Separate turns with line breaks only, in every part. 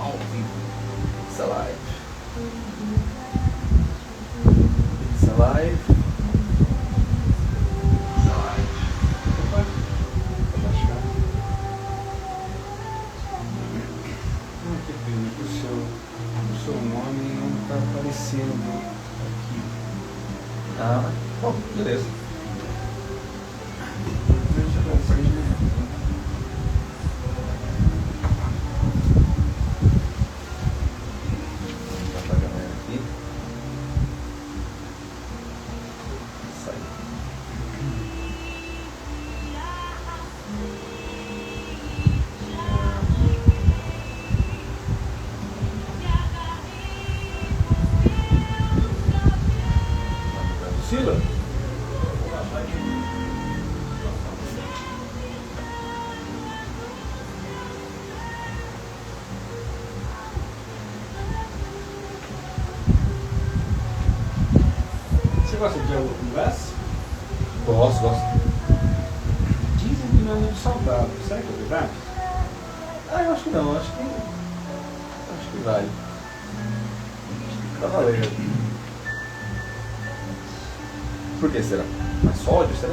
ao vivo. Essa live. Essa live. Opa, vou baixar. Que pena que o seu nome não está aparecendo aqui.
Ah, bom, beleza.
Sila? Você gosta de água com gás?
Gosto.
Dizem que não é muito saudável. Será que é verdade?
Ah, eu acho que não, acho que vale. Tá valendo. Por que será? Mais sódio, será?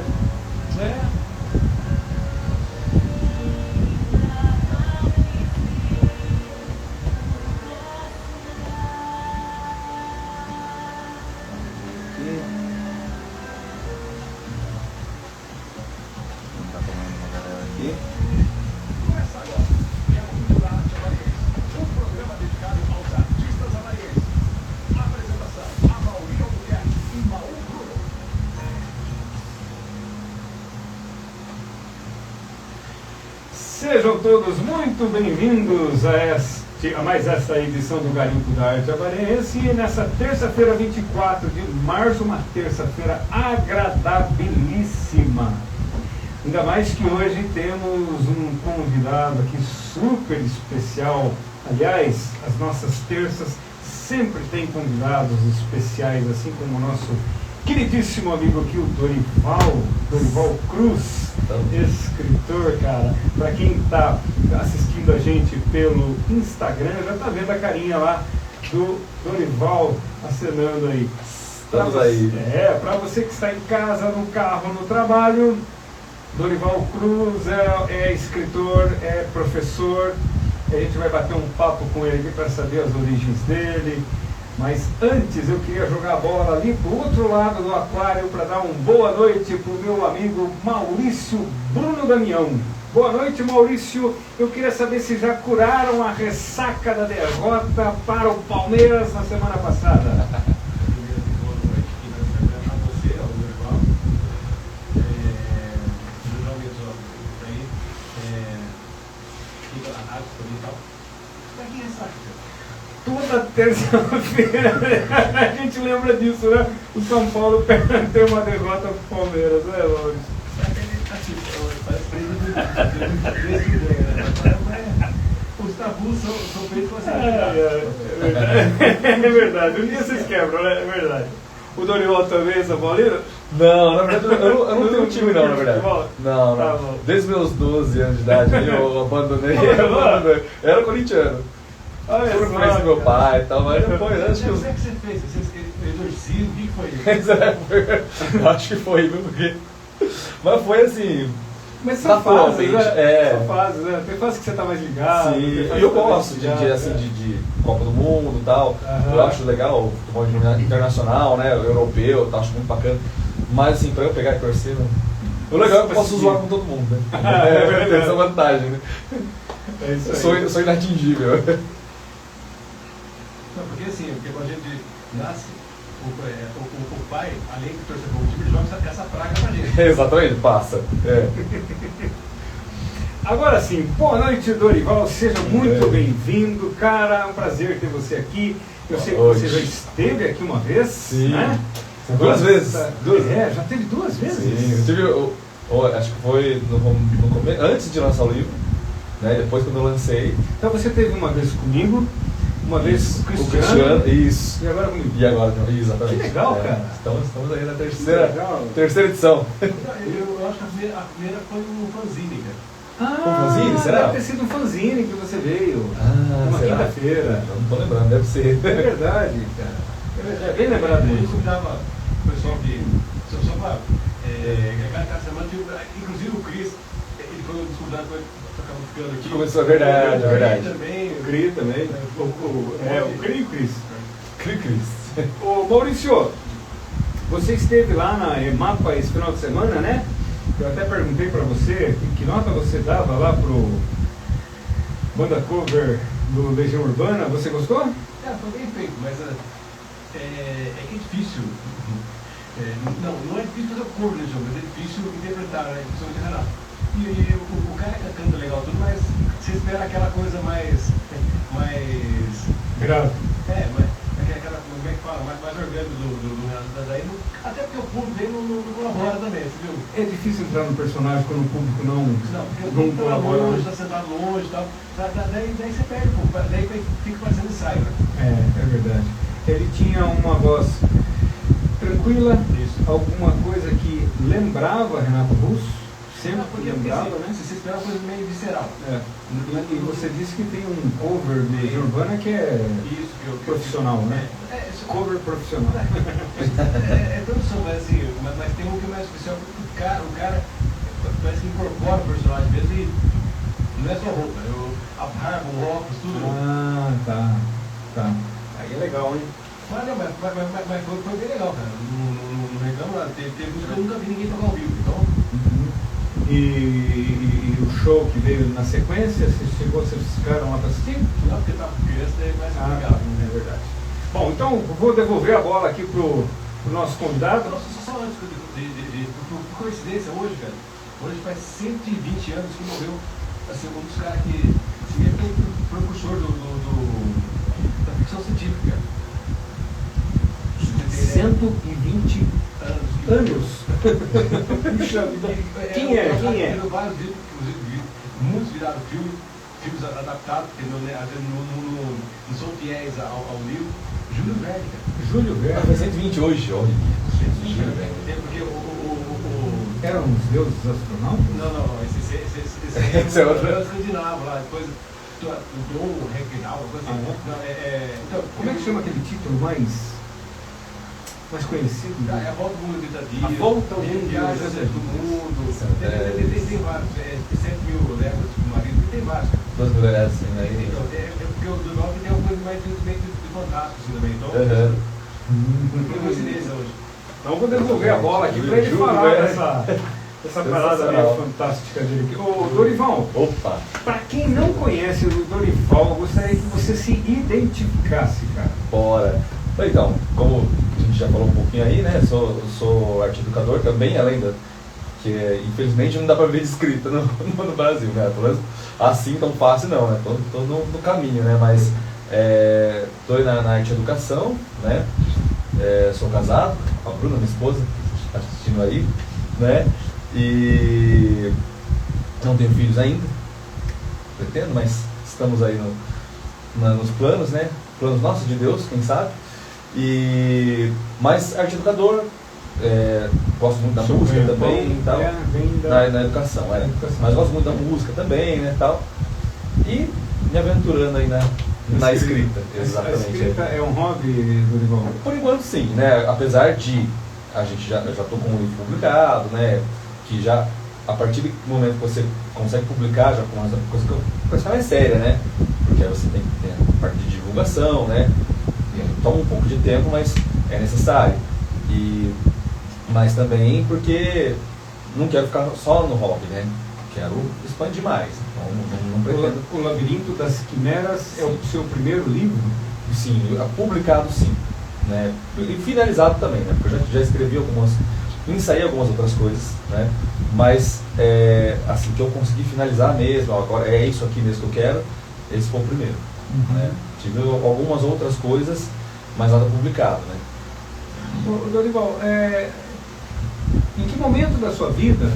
É.
Não tá tomando uma galera aqui.
Começa agora. É a Cultura Arte Havaiense, um programa dedicado aos artistas havaienses. Apresentação: Amaury Albuquerque e Maú Bruno.
Sejam todos muito bem-vindos a mais esta edição do Garimpo da Arte Havaiense. E nessa terça-feira, 24 de março, uma terça-feira agradabilíssima. Ainda mais que hoje temos um convidado aqui super especial. Aliás, as nossas terças sempre têm convidados especiais, assim como o nosso queridíssimo amigo aqui, o Dorival Cruz, escritor, cara. Para quem está assistindo a gente pelo Instagram, já está vendo a carinha lá do Dorival acenando aí.
Estamos aí.
Para você que está em casa, no carro, no trabalho, Dorival Cruz é escritor, é professor. A gente vai bater um papo com ele aqui para saber as origens dele. Mas antes eu queria jogar a bola ali para o outro lado do aquário para dar uma boa noite para o meu amigo Maurício Bruno Damião. Boa noite, Maurício. Eu queria saber se já curaram a ressaca da derrota para o Palmeiras na semana passada.
Boa noite, que nós estamos a você, ao Dorival. O João Vitor aí, fica na rádio também e tal. Pra quem é saco,
Toda terça-feira a gente lembra disso, né? O São Paulo tem uma derrota para o Palmeiras, né, Maurício?
Os tabus são feitos para ser
É verdade, um dia vocês quebram, né? É verdade. O Dorival também é São Paulino?
Não, na verdade eu não tenho time não, na verdade. Não,
Tá
não.
bom.
Desde meus 12 anos de idade eu abandonei. Eu era corintiano.
Olha
Por
só,
influência do meu
cara.
pai e tal, mas depois acho que
O
eu.
que você fez? Você exorcismo? O que foi?
Acho que foi, viu? Porque. Mas foi assim.
Mas são fases,
naturalmente,
né? São fases, né? Tem fases que você tá mais ligado. tem
Sim,
fases
e
que
eu
tá mais
gosto
ligado,
assim,
né?
de Copa do Mundo e tal.
Aham.
Eu acho legal o futebol internacional, né? Europeu, eu acho muito bacana. Mas assim, pra eu pegar e torcer, né? O legal é que eu posso zoar com todo mundo, né?
É verdade.
Tem essa vantagem, né?
É isso
Eu
aí.
sou inatingível.
Não, porque assim, porque quando a gente nasce, o pai, além de torcer para o time, ele joga essa praga pra gente.
Exatamente, passa. É.
Agora sim, boa noite, Dorival. Seja muito
É.
bem-vindo, cara. É um prazer ter você aqui. Eu sei que
Boa
você
noite.
já esteve aqui uma vez,
Sim.
né?
Duas vezes.
É, já teve duas vezes.
Sim, eu tive, acho que foi no começo, antes de lançar o livro, né? Depois quando eu lancei.
Então você teve uma vez comigo, uma vez com o
O
Cristiano,
isso.
e agora comigo.
E agora, exatamente.
Que legal, cara.
Estamos aí na
Que legal.
terceira edição.
Eu acho que a primeira foi o fanzine, cara.
fanzine, será?
Deve ter sido um fanzine que você veio. Uma
será?
quinta-feira.
Eu não tô lembrando, deve ser.
É verdade, cara. É bem lembrado
Eu
disso.
convidava o pessoal que. Só para. Cada semana, inclusive o Cris, ele foi desconvidado para acabar ficando aqui.
Começou, é verdade, é verdade.
Também.
O Cri também. O Cri e o Cris.
Cris.
Ô Maurício, você esteve lá na EMAPA esse final de semana, né? Eu até perguntei pra você que nota você dava lá pro banda cover do Legião Urbana. Você gostou?
Foi bem feito, mas é que é difícil. Não é difícil fazer o cover do jogo, mas é difícil interpretar, né? Principalmente Renato. E o cara canta legal tudo, mas você espera aquela coisa mais
Grave.
mas aquela, como é que fala, mais orgânico do Renato daí, até porque o público dele não colabora também, você viu?
É difícil entrar no personagem quando o público não
Porque o público tá
colabora.
longe, tá sentado longe e tal, daí você perde um pouco, daí fica parecendo ensaio, né?
É verdade. Ele tinha uma voz tranquila,
Isso.
alguma coisa que lembrava Renato Russo, sempre
Porque
lembrava,
assim,
né?
você espera uma coisa meio visceral.
E você disse que tem um cover de Legião Urbana que é
Isso, que eu
profissional, né? Cover profissional.
É produção, mas assim, mas tem um que é mais especial, porque o cara parece que incorpora o personagem mesmo e não é só roupa, a barba, o óculos, tudo.
Tá. Aí é legal, hein?
Mas foi bem legal, cara. Não reclamo nada. Teve música que eu nunca vi ninguém tocar ao vivo, então.
E o show que veio na sequência, vocês ficaram lá para assistir?
Não, porque tá criança, daí é mais complicado.
É verdade. Bom, então vou devolver a bola aqui pro nosso convidado.
Nossa, só antes por coincidência, hoje, cara, hoje faz 120 anos que morreu, assim, um dos caras que assim, é o precursor da ficção científica, cara.
120 anos. Puxa vida. Quem é?
Vários livros, inclusive, muitos viraram filmes adaptados, porque não são fiéis ao livro. Júlio Verne, cara.
Júlio
Foi
Verne.
120 hoje, olha.
Júlio Verne. Porque
Eram os deuses astronautas?
Não, esse é outro escandinavo lá, depois o Dom Reginaldo, coisa assim. Então,
Como é que chama aquele título mais conhecido?
É a volta do mundo de 30 dias.
A volta ao mundo de
Viagens
30
do mundo.
dias.
Tem vários. 100.000 léguas do marido, tem vários.
Duas mulheres assim, né?
Então, porque o do Norte tem uma coisa mais de fantástico assim também. Então, foi coincidência hoje.
Então vou devolver a bola aqui para ele
Júlio
falar
Verne.
dessa parada meio fantástica dele aqui. Ô Dorival,
Opa!
para quem não conhece o Dorival, eu gostaria que você se identificasse, cara.
Bora! Então, como a gente já falou um pouquinho aí, né? Sou arte educador também, além da. Que infelizmente não dá para ver escrita no Brasil, né? Pelo menos assim tão fácil não, né? Tô no caminho, né? Mas estou na arte educação, né? Sou casado com a Bruna, minha esposa, está assistindo aí, né? E não tenho filhos ainda, pretendo, mas estamos aí nos planos, né? Planos nossos de Deus, quem sabe. Mas arte educador, gosto muito da música também e tal, na educação, mas gosto muito da música também, né, tal, e me aventurando aí na escrita, exatamente.
A escrita é um hobby, Dorival?
Por enquanto sim, né, apesar de a gente já estou com um livro publicado, né, que já a partir do momento que você consegue publicar, já começa a coisa mais séria, né, porque aí você tem que ter a parte de divulgação, né, toma um pouco de tempo, mas é necessário. Mas também porque não quero ficar só no hobby, né? Quero expandir mais. Então não pretendo.
O Labirinto das Quimeras é o seu primeiro livro?
Sim, publicado sim. Né? E finalizado também, né? Porque eu já escrevi ensaiei algumas outras coisas, né? Mas assim que eu consegui finalizar mesmo, agora é isso aqui mesmo que eu quero, esse foi o primeiro. Né? Tive algumas outras coisas, mas nada publicado, né?
Dorival, em que momento da sua vida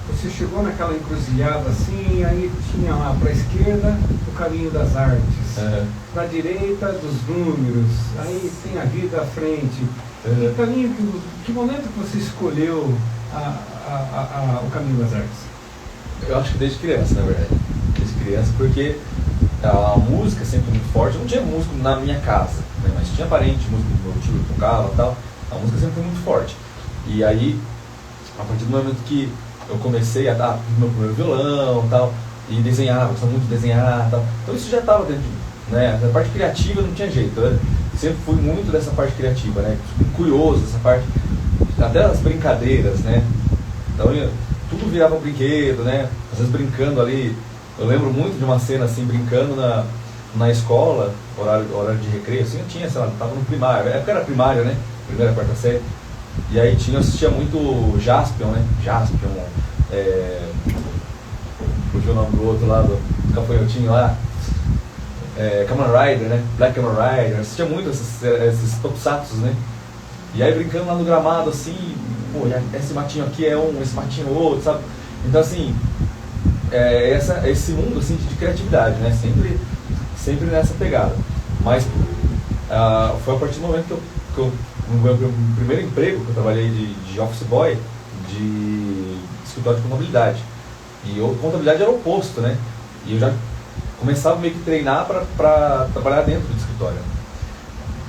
você chegou naquela encruzilhada assim, aí tinha lá para a esquerda o caminho das artes, para a direita dos números, aí tem a vida à frente. Que momento que você escolheu o caminho das artes?
Eu acho que desde criança, na verdade. Desde criança, porque a música sempre muito forte. Eu não tinha músico na minha casa, né? Mas tinha parente, músico do meu tio que tocava e tal. A música sempre foi muito forte. E aí, a partir do momento que eu comecei a dar meu primeiro violão e tal, e desenhava, gostava muito de desenhar e tal. Então isso já estava dentro de mim, né? A parte criativa não tinha jeito. Eu sempre fui muito dessa parte criativa, né? Curioso, essa parte, até as brincadeiras, né? Então tudo virava um brinquedo, né? Às vezes brincando ali. Eu lembro muito de uma cena assim, brincando na escola, horário de recreio, assim, eu tinha, sei lá, tava no primário, a época era primário, né? Primeira, quarta série. E aí eu assistia muito Jaspion, né? Jaspion, fugiu o nome do outro lá, do cafanhotinho lá. Kamen Rider, né? Black Kamen Rider, assistia muito esses tokusatsu, né? E aí brincando lá no gramado, assim, pô, esse matinho aqui é um, esse matinho é outro, sabe? Então assim, esse mundo assim, de criatividade, né? Sempre nessa pegada. Mas foi a partir do momento que eu no meu primeiro emprego, que eu trabalhei de office boy, de escritório de contabilidade. E contabilidade era o oposto, né? E eu já começava meio que treinar para trabalhar dentro do escritório.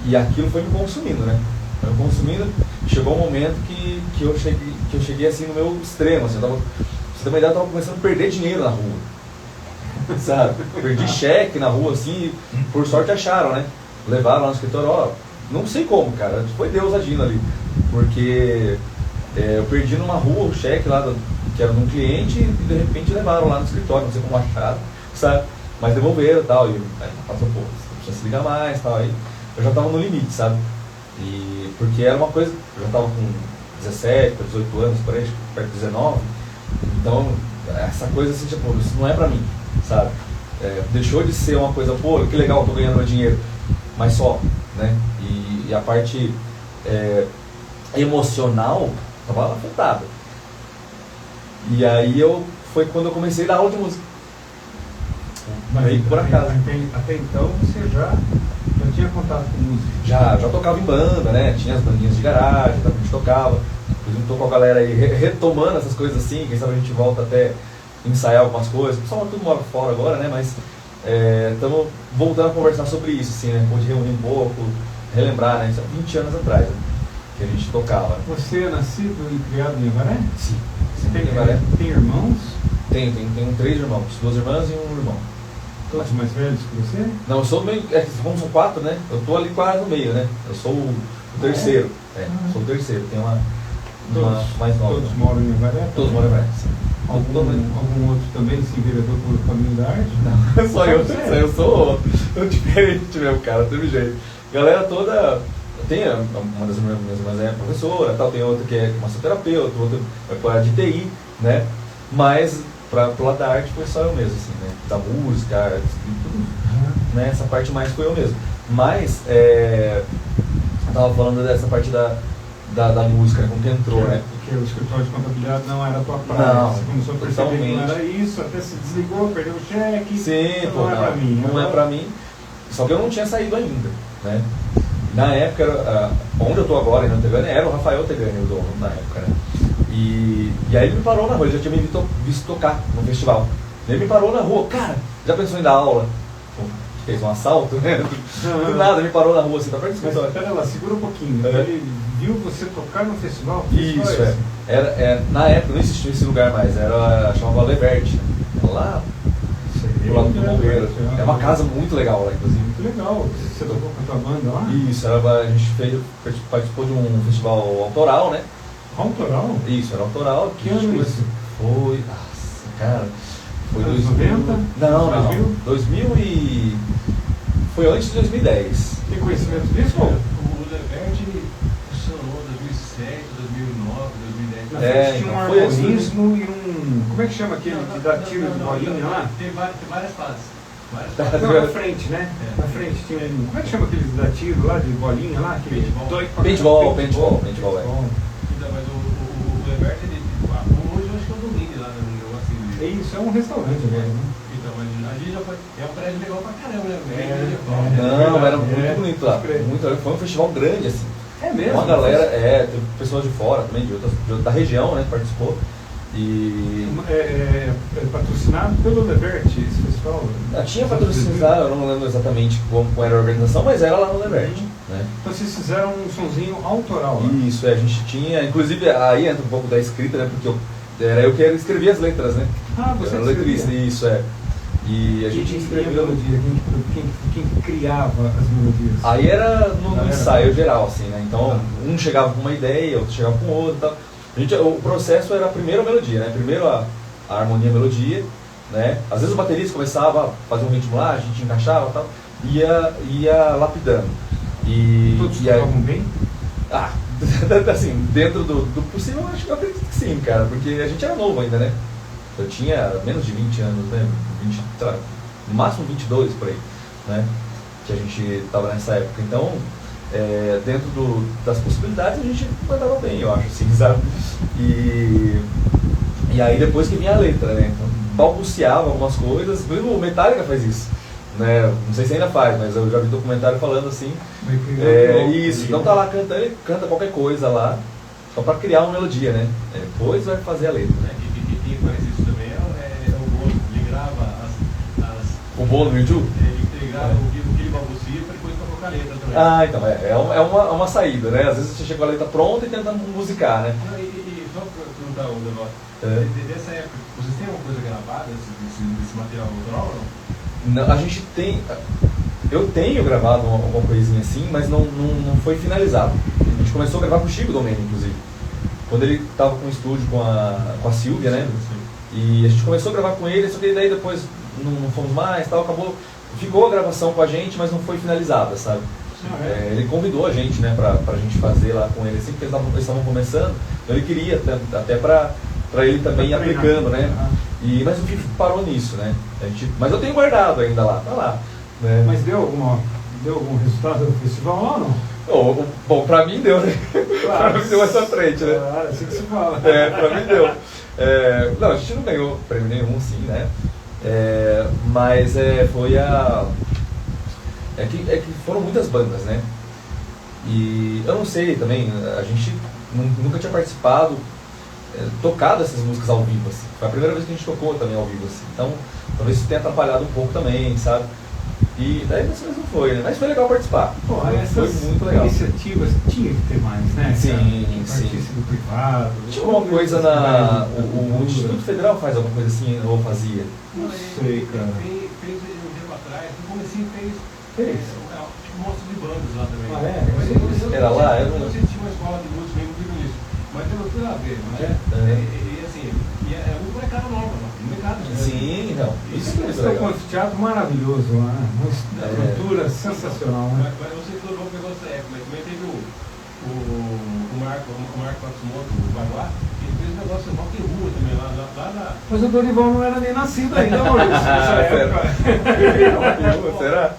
E aquilo foi me consumindo, né? Foi me consumindo. Chegou um momento que eu cheguei assim no meu extremo. Assim, pra você ter uma ideia, eu estava começando a perder dinheiro na rua. Sabe? Perdi cheque na rua, assim, e por sorte acharam, né? Levaram lá no escritório, ó, não sei como, cara, foi Deus agindo ali. Porque eu perdi numa rua o cheque lá, que era de um cliente, e de repente levaram lá no escritório, não sei como acharam, sabe? Mas devolveram e tal, e passou, pô, precisa se ligar mais e tal, aí eu já tava no limite, sabe? E porque era uma coisa, eu já tava com 17, 18 anos, por aí, perto de 19, então essa coisa assim, tipo, isso não é pra mim, sabe? Deixou de ser uma coisa, pô, que legal, tô ganhando meu dinheiro, mas só, né? E a parte emocional estava afetada. E aí foi quando eu comecei a dar aula de música.
Mas
por acaso.
Até então você já tinha contato com música?
Já tocava em banda, né? Tinha as bandinhas de garagem, a gente tocava. Inclusive tô com a galera aí retomando essas coisas assim, quem sabe a gente volta até ensaiar algumas coisas. O pessoal tudo mora fora agora, né? Mas estamos voltando a conversar sobre isso, assim, né? Pode reunir um pouco, relembrar, né? Isso há 20 anos atrás, né? Que a gente tocava.
Você é nascido e criado em Avaré?
Sim.
Tem irmãos?
Tenho 3 irmãos, 2 irmãs e um irmão.
Todos mais velhos que você?
Não, eu sou meio. Como são 4, né? Eu tô ali quase no meio, né? Eu sou o terceiro. Sou o terceiro. Tem uma mais nova.
Todos moram em Avaré?
Todos moram em Avaré, sim.
Algum outro também se enveredou por caminho da arte?
Não, só eu sou diferente mesmo, cara, não teve jeito. Galera toda. Tem uma das minhas irmãs é professora, tal, tem outra que é massoterapeuta, outra é de TI, né? Mas pro lado da arte foi só eu mesmo, assim, né? Da música, tudo, né? Essa parte mais foi eu mesmo. Mas eu tava falando dessa parte da música, né? Como que entrou, né?
Porque o escritório de contabilidade não era a tua praia.
Não,
você começou a perceber que não era isso, até se desligou, perdeu o cheque.
Sim,
então não é pra mim.
Não é pra mim. Só que eu não tinha saído ainda, né? Na época, onde eu tô agora, em Tegane, era o Rafael Tegane, o dono, na época, né? E aí ele me parou na rua, ele já tinha me visto tocar no festival. Ele me parou na rua, cara, já pensou em dar aula? Fez um assalto, né? Do nada, me parou na rua, assim, tá perto do
Mas
escritório.
pera lá, segura um pouquinho. Ele viu você tocar no festival?
Isso, na época não existia esse lugar mais, chamava Leverte, lá do lado do Bombeiro. É uma casa muito legal lá, inclusive.
Muito legal. Você tocou com a tua banda lá?
Isso, a gente participou de um festival autoral, né?
Autoral?
Isso, era autoral.
Que ano isso?
Foi, nossa, cara, foi
Anos 90?
Não, 2000 e... Foi antes de 2010.
Tem conhecimento disso?
O Leverte funcionou em 2007, 2009, 2010.
Na frente tinha um
foi antes
harmonismo e um... Como é que chama aquele que dá tiro de bolinha lá?
Tem várias fases.
Não, na frente, né? Na frente tinha um... Como é que chama aquele que dá tiro lá, de bolinha lá?
Paintball.
Então, mas o Leverte, hoje eu acho que é o domínio lá no negócio.
É isso, é um restaurante agora, né?
Então, mas ali já foi. É um prédio legal pra caramba, né?
Não, era muito bonito lá. Foi um festival grande, assim.
É mesmo?
Uma galera, teve pessoas de fora também, da região, né, que participou. E
patrocinado pelo Levert, esse festival?
tinha patrocinado, eu não lembro exatamente como era a organização, mas era lá no Levert. Né?
Então vocês fizeram um sonzinho autoral lá.
Isso, a gente tinha, inclusive aí entra um pouco da escrita, né? Porque era eu que escrevia as letras, né?
Você
era letrista, isso é. E a gente escreveu.
Melodia, quem criava as melodias?
Aí era no ensaio geral, assim, né? Então um chegava com uma ideia, outro chegava com outra e tal. O processo era primeiro a melodia, né? Primeiro a harmonia, a melodia, né? Às vezes o baterista começava a fazer um ritmo lá, a gente encaixava e tal, ia lapidando.
Todos
aí,
tocavam bem?
Assim, dentro do possível, eu acredito que sim, cara, porque a gente era novo ainda, né? Eu tinha menos de 20 anos, né? 20, sei lá, no máximo 22 por aí, né? Que a gente estava nessa época. Então, dentro das possibilidades, a gente mandava bem, eu acho, assim, sabe? E aí depois que vinha a letra, né? Então, balbuciava algumas coisas, mesmo o Metallica faz isso. Né? Não sei se ainda faz, mas eu já vi documentário falando assim. Isso, então tá lá cantando, ele canta qualquer coisa lá, só para criar uma melodia, né? Depois vai fazer a letra.
Né? E quem faz isso também é o Bono, ele grava
O Bono no YouTube?
Ele grava o que ele balbucia para depois colocar a letra também.
Então é uma saída, né? Às vezes você chega com a letra pronta e tenta musicar, né?
E só para perguntar um negócio, dessa época, vocês têm alguma coisa gravada desse material autoral ou não?
Não, a gente tem. Eu tenho gravado alguma coisinha assim, mas não foi finalizado. A gente começou a gravar com o Chico Domênio, inclusive. Quando ele estava com o estúdio com a Silvia, né? E a gente começou a gravar com ele, só que daí depois não fomos mais, tal, ficou a gravação com a gente, mas não foi finalizada, sabe? Ele convidou a gente, né, pra gente fazer lá com ele, assim, porque eles estavam começando, então ele queria até pra ele também ir aplicando, né? Mas o FIFA parou nisso, né? Mas eu tenho guardado ainda lá, tá lá. Né?
Mas deu algum resultado do festival lá ou não?
Bom, pra mim deu, né?
Claro.
Pra mim deu essa frente, né?
Claro, assim que se fala.
Pra mim deu. Não, a gente não ganhou prêmio nenhum, sim, né? Mas foi a... É que foram muitas bandas, né? E eu não sei também, a gente nunca tinha participado, tocado essas músicas ao vivo, assim. Foi a primeira vez que a gente tocou também ao vivo, assim. Então, talvez isso tenha atrapalhado um pouco também, sabe? E daí dessa vez não foi, né? Mas foi legal participar.
Essas
foi muito legal.
Iniciativas tinha que ter mais, né?
Sim.
Partícipe privado.
Tinha alguma coisa o Instituto Federal faz alguma coisa assim, ou fazia?
Não sei, cara.
Fez um tempo atrás, no comecinho fez tipo mostra de bandas lá também.
Mas
era lá?
Eu não sei se tinha uma escola de música mesmo que nisso, mas tem tudo a ver, não é? E assim, é um molecada nova, molecada.
Sim, não. Isso é muito
Estou com
legal.
um teatro maravilhoso lá, uma estrutura sensacional, né?
Mas você falou um negócio da época, mas também teve o Marco Matsumoto, o Baguá, ele fez um negócio rock and roll também lá na...
Mas o Dorival não era nem nascido ainda, Maurício, nessa época.
Será?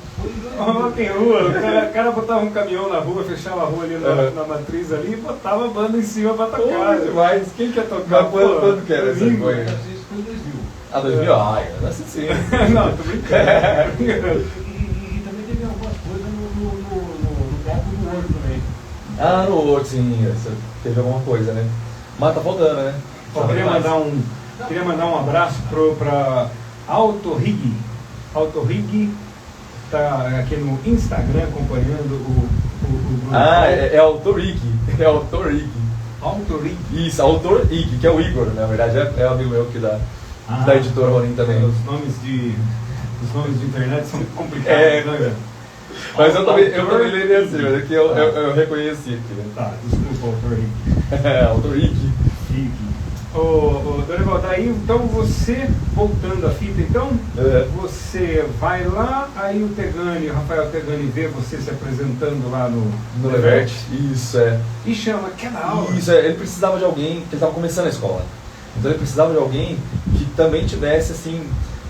Rock and roll, o cara botava um caminhão na rua, fechava a rua ali na matriz ali e botava a banda em cima pra tocar.
Mas
quem quer tocar?
Quando que era essa coisa?
Isso foi em 2000.
2000? Eu nasci sim.
Não, tô brincando.
E também teve algumas coisas no palco do World também.
No outro, sim. Teve alguma coisa, né? Mas tá faltando, né?
Queria mandar um abraço pra Autorig. Autorig tá aqui no Instagram acompanhando o grupo.
É Autorig. É Autorig.
Autorig.
Isso, Autorig, que é o Igor, na verdade, é o amigo meu que da editora Ronin também.
Os nomes de internet são muito complicados, né, velho?
Mas eu também leria assim, mas aqui eu reconheci aqui, né?
Tá, desculpa, Autorig.
Autorig.
Ô, Dorival, daí então você, voltando à fita, então, você vai lá, aí o Rafael Tegani vê você se apresentando lá no
Levert. Isso,
e chama, quer dar aula?
Isso, ele precisava de alguém, que ele estava começando a escola. Então ele precisava de alguém que também tivesse, assim,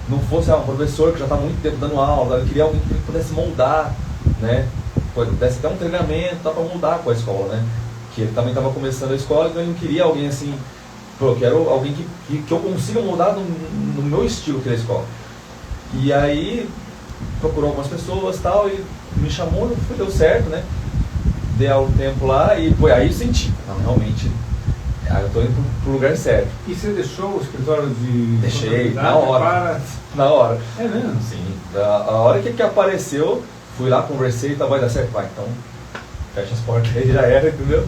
não fosse um professor que já está há muito tempo dando aula, ele queria alguém que pudesse moldar, né? Pudesse ter um treinamento para moldar com a escola, né? Que ele também estava começando a escola, então ele não queria alguém assim... eu quero alguém que eu consiga moldar no meu estilo que é a escola. E aí procurou algumas pessoas e tal, e me chamou, deu certo, né? Dei um tempo lá e foi aí eu senti. Não, realmente eu tô indo pro lugar certo.
E você deixou o escritório de
Deixei,
contabilidade
na hora.
para...
Na hora.
É mesmo?
Sim. A hora que apareceu, fui lá, conversei, tá, vai dar certo, vai, então fecha as portas aí, já era, entendeu?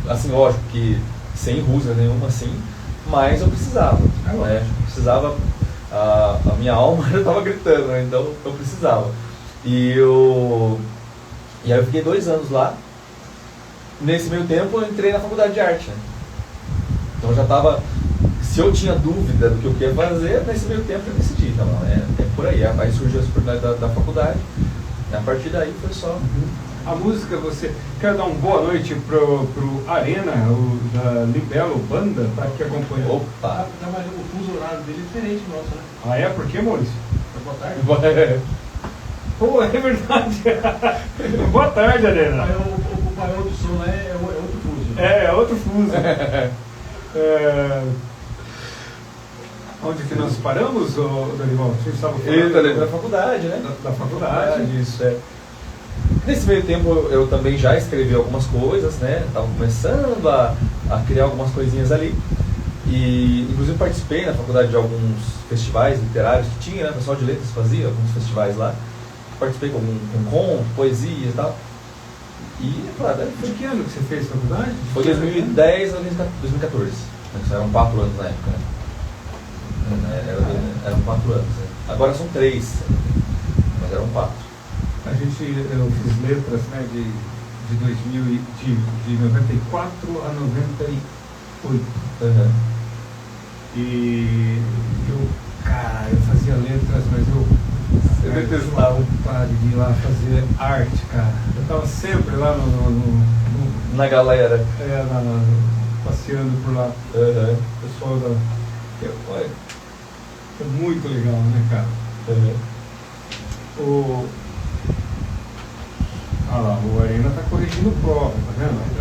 Assim, lógico que sem rusga nenhuma, assim, mas eu precisava, né? Precisava, a minha alma já estava gritando, né? Então eu precisava. E aí eu fiquei 2 anos lá. Nesse meio tempo eu entrei na faculdade de arte, né? Então eu já estava, se eu tinha dúvida do que eu queria fazer, nesse meio tempo eu decidi, então, é por aí. Aí surgiu a oportunidade da faculdade, e a partir daí foi só...
A música, você quer dar uma boa noite pro Arena, o da Libelo Banda, tá aqui acompanhando.
Opa!
Tá, mas o fuso horário dele é diferente do nosso, né?
Ah, é? Por quê, Maurício?
Boa tarde.
Pô, é verdade. Boa tarde, Arena.
O paiol do som lá é outro fuso.
É outro fuso. Onde que nós paramos, Dorival? A gente estava falando
da faculdade, né?
Da faculdade.
Isso, é. Nesse meio tempo eu também já escrevi algumas coisas, né? Estava começando a criar algumas coisinhas ali. E inclusive participei na faculdade de alguns festivais literários que tinha, né? O pessoal de letras fazia alguns festivais lá. Participei com conto, poesia e tal. E, claro,
De que ano que você fez faculdade?
foi 2010 a 2014. Eram 4 anos na época, né? Eram 4 anos. Né? Agora são 3, mas eram 4.
Eu fiz letras, né, de 2000 de 94 a 98.
Uhum.
E eu fazia letras, mas eu
detestava.
vontade de ir lá fazer arte, cara. Eu tava sempre lá
Na galera.
passeando por lá.
Uhum.
O pessoal é muito legal, né, cara?
Uhum.
Ah lá, o Arena tá corrigindo prova, tá vendo?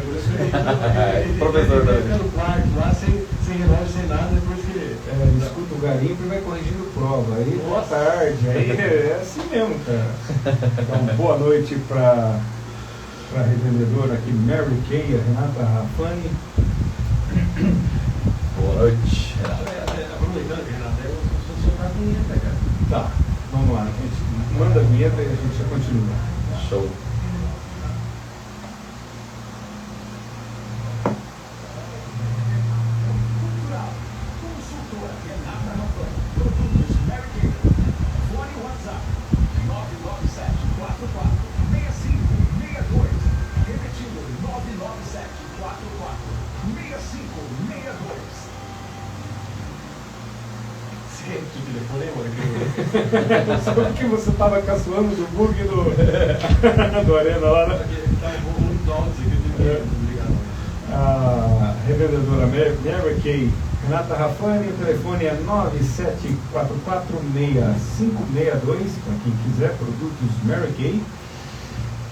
Professor
ele fica no quarto lá, sem relógio, sem nada, depois que
Ele escuta o garimpo e vai corrigindo prova. Aí, boa tarde. Aí é assim mesmo, cara. Então, boa noite para a revendedora aqui, Mary Kay, a Renata Rafani.
Boa noite, Renato.
aproveitando que Renato, eu sou soltar a vinheta, cara.
Tá, vamos lá. A gente manda a vinheta e a gente já continua.
Show.
Consultora Renata Rafani. Produtos Mary Kay. Fone WhatsApp 997446562. Repetindo 997446562.
Sempre o telefone é mano.
Sabe que você tava caçoando do bug do Arena lá, né?
Tá muito alto isso aqui, eu tenho que ligar.
A revendedora Mary Kay, Renata Rafani, o telefone é 97446562, para quem quiser, produtos Mary Kay.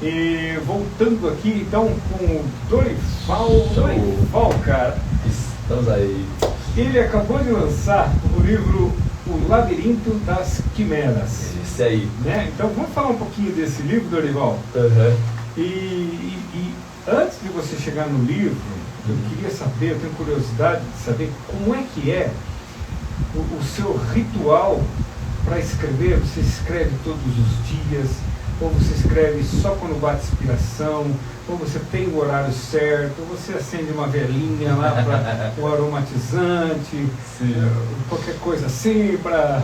E voltando aqui então com o Dorival, cara.
Estamos aí.
Ele acabou de lançar o livro O Labirinto das Quimeras.
Esse aí.
Né? Então vamos falar um pouquinho desse livro, Dorival.
Uhum.
E antes de você chegar no livro, eu queria saber, eu tenho curiosidade de saber como é que é o seu ritual para escrever. Você escreve todos os dias, ou você escreve só quando bate inspiração, ou você tem o horário certo, ou você acende uma velinha lá para o aromatizante, qualquer coisa assim para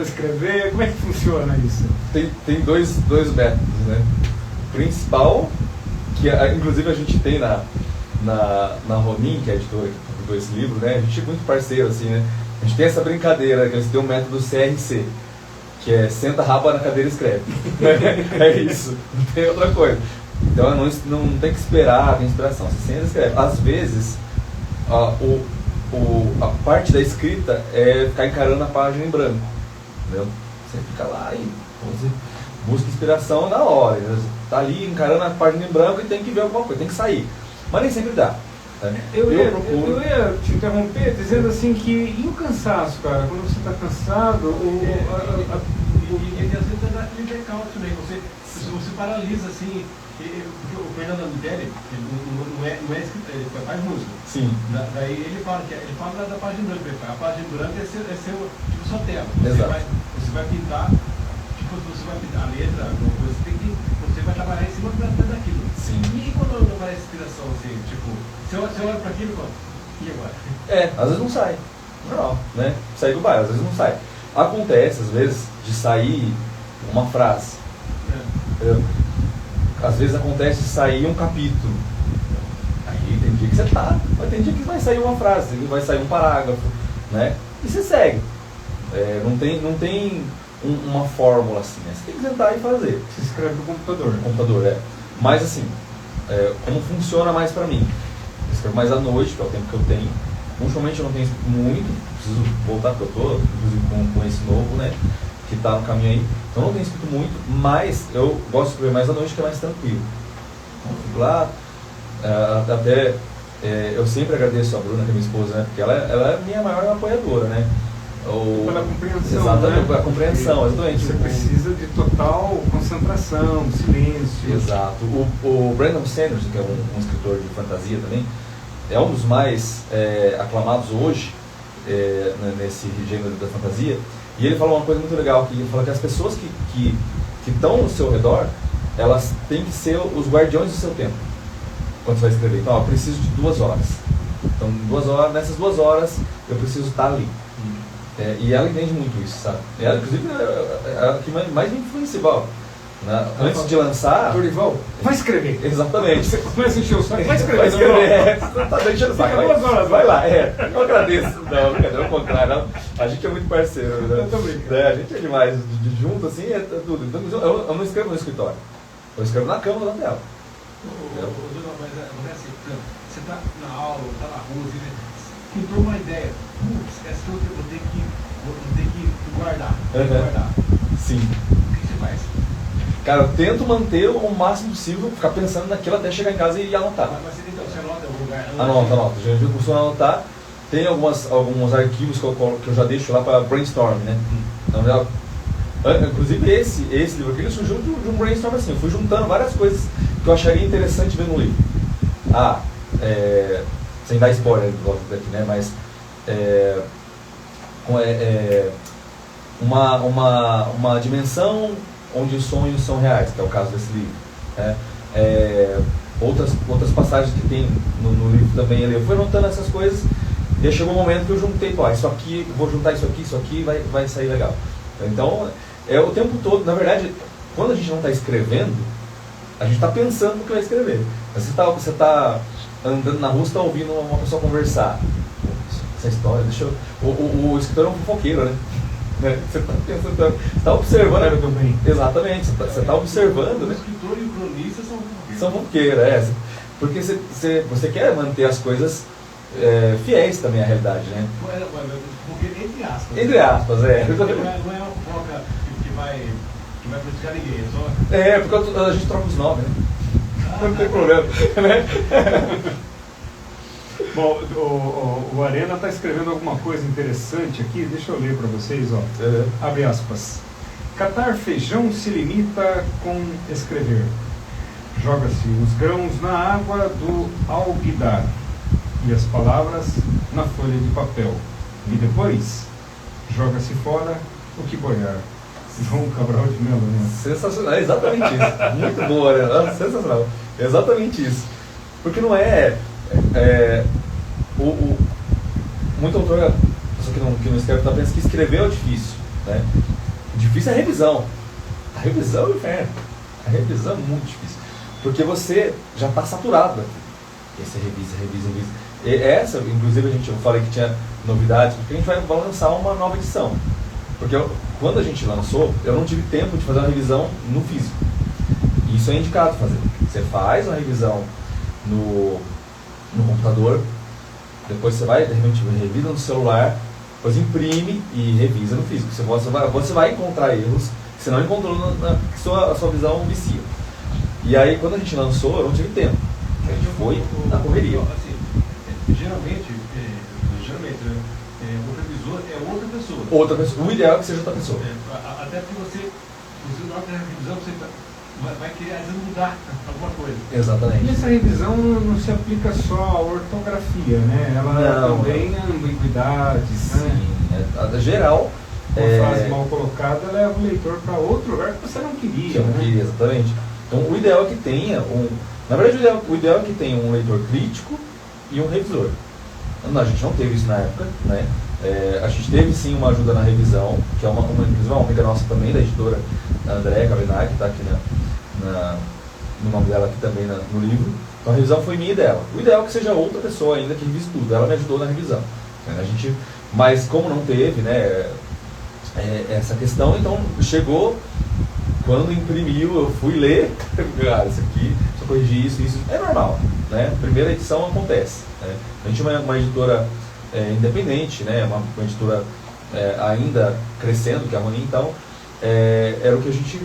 escrever. Como é que funciona isso?
Tem dois métodos, né? O principal, que inclusive a gente tem na Ronin, que é a editora que publicou esse livro, né? A gente é muito parceiro, assim, né? A gente tem essa brincadeira, que eles têm um método CRC, que é senta a raba na cadeira e escreve. É isso, não tem outra coisa. Então não tem que esperar a inspiração, você senta e escreve. Às vezes, a parte da escrita é ficar encarando a página em branco, entendeu? Você fica lá e você busca inspiração na hora, entendeu? Tá ali encarando a página em branco e tem que ver alguma coisa, tem que sair. Mas nem sempre dá. Né?
Eu ia
procuro.
te interromper dizendo assim que e o cansaço, cara? Quando você está cansado,
E às vezes dá aquele blackout também, você paralisa assim, porque o Fernando Anitelli, ele não é escritor, ele faz música.
Sim.
Daí ele fala da página branca, a página branca é seu, tipo, sua tela.
Exato.
Você vai pintar, tipo, você vai pintar a letra, você vai trabalhar em cima daquilo.
Sim.
E quando não vai inspiração, assim, tipo, você olha para aquilo e fala, e agora?
Às vezes não sai. Normal, né? Sair do bairro, às vezes não sai. Acontece, às vezes, de sair uma frase. Às vezes acontece de sair um capítulo. Aí tem dia que você tá, mas tem dia que vai sair uma frase, vai sair um parágrafo, né? E você segue. Não tem uma fórmula assim, né? Você tem que sentar e fazer.
Você escreve no computador.
No computador, Mas assim, como funciona mais pra mim? Eu escrevo mais à noite, que é o tempo que eu tenho. Ultimamente eu não tenho escrito muito, preciso voltar porque eu tô, inclusive com esse novo, né? Que tá no caminho aí. Então eu não tenho escrito muito, mas eu gosto de escrever mais à noite, que é mais tranquilo. Então eu fico lá, eu sempre agradeço a Bruna, que é minha esposa, né? Porque ela é a minha maior apoiadora, né?
Pela compreensão,
exatamente,
né?
a compreensão, exatamente.
Você precisa de total concentração, silêncio.
Exato. O Brandon Sanderson, que é um escritor de fantasia também, é um dos mais aclamados hoje nesse gênero da fantasia. E ele falou uma coisa muito legal, que ele fala que as pessoas que estão no seu redor, elas têm que ser os guardiões do seu tempo, quando você vai escrever. Então, eu preciso de 2 horas. Então, nessas 2 horas, eu preciso estar ali. E ela entende muito isso, sabe? Ela, inclusive, é a que mais me influencia. Antes de lançar...
Dorival, vai escrever.
Exatamente.
Você começa a encher o saco, vai escrever.
Vai escrever. Você tá deixando o saco.
Fica 2 horas.
Vai lá. Eu agradeço. Não, brincadeira, ao contrário. Não. A gente é muito parceiro. Né?
Eu também.
A gente é demais. Junto, assim, é tudo. Então, eu não escrevo no escritório. Eu escrevo na cama da tela.
Mas é assim, você tá na aula, tá na rua, você entrou uma ideia. Essa eu vou ter que guardar. Guardar.
Sim.
O que você faz?
Cara, eu tento manter o máximo possível, ficar pensando naquilo até chegar em casa e anotar.
Mas você anota em algum lugar?
Anota. Eu costumo anotar. Tem alguns arquivos que eu já deixo lá para brainstorm, né? Então, inclusive esse livro aqui ele surgiu de um brainstorm assim. Eu fui juntando várias coisas que eu acharia interessante ver no livro. Sem dar spoiler daqui, né? Mas uma dimensão onde os sonhos são reais, que é o caso desse livro. Né? Outras passagens que tem no livro também. Eu fui anotando essas coisas e aí chegou um momento que eu juntei, isso aqui, vou juntar isso aqui vai sair legal. Então, o tempo todo, na verdade, quando a gente não está escrevendo, a gente está pensando no que vai escrever. Você está andando na rua, você está ouvindo uma pessoa conversar. Essa história, o escritor é um fofoqueiro, né? Você está pensando, você está observando também. Exatamente, você está observando, né?
O escritor e o cronista são fofoqueiros.
São fofoqueiros, porque você quer manter as coisas fiéis também à realidade, né?
Porque entre aspas.
Entre aspas,
Não é uma fofoca que vai prejudicar ninguém,
porque a gente troca os nomes, né? Não tem problema, né?
Bom, o Arena está escrevendo alguma coisa interessante aqui, deixa eu ler para vocês, ó. Abre aspas. Catar feijão se limita com escrever. Joga-se os grãos na água do alguidar e as palavras na folha de papel. E depois, joga-se fora o que boiar. João Cabral de Melo, né?
Sensacional, exatamente isso. Muito boa, né? Sensacional. Exatamente isso. Porque não muito autor, pessoa que não escreve, tá pensando que escrever é difícil. Né? Difícil é a revisão. A revisão é o inferno. A revisão é muito difícil. Porque você já está saturado. E você revisa. E essa, inclusive, eu falei que tinha novidades, porque a gente vai lançar uma nova edição. Porque quando a gente lançou, eu não tive tempo de fazer uma revisão no físico. E isso é indicado fazer. Você faz uma revisão no computador, depois você vai, de repente, revisa no celular, depois imprime e revisa no físico. Você vai encontrar erros que você não encontrou a sua visão vicia. E aí, quando a gente lançou, eu não tive tempo. A gente foi na correria.
Assim, geralmente, né, o revisor é outra pessoa.
Outra pessoa. O ideal é que seja outra pessoa.
Até porque você na hora da revisão, você vai querer, às vezes, mudar alguma coisa.
Exatamente.
E essa revisão não se aplica só à ortografia, né? Ela também a ambiguidades, né?
Sim, geral.
Uma frase mal colocada leva o leitor para outro lugar que você não queria, né?
Exatamente. Então o ideal é que tenha na verdade o ideal é que tenha um leitor crítico e um revisor. A gente não teve isso na época, né? A gente teve sim uma ajuda na revisão, que é inclusive uma amiga nossa também, da editora, a Andréa Cavenaghi, que está aqui no nome dela aqui também no livro. Então a revisão foi minha e dela. O ideal é que seja outra pessoa ainda que revise tudo. Ela me ajudou na revisão. Mas como não teve, né, essa questão, então chegou, quando imprimiu, eu fui ler, cara, isso aqui, só corrigir isso, é normal, né? Primeira edição acontece, né? A gente é uma editora independente, né? Uma editora ainda crescendo, que é a Ronin, então era o que a gente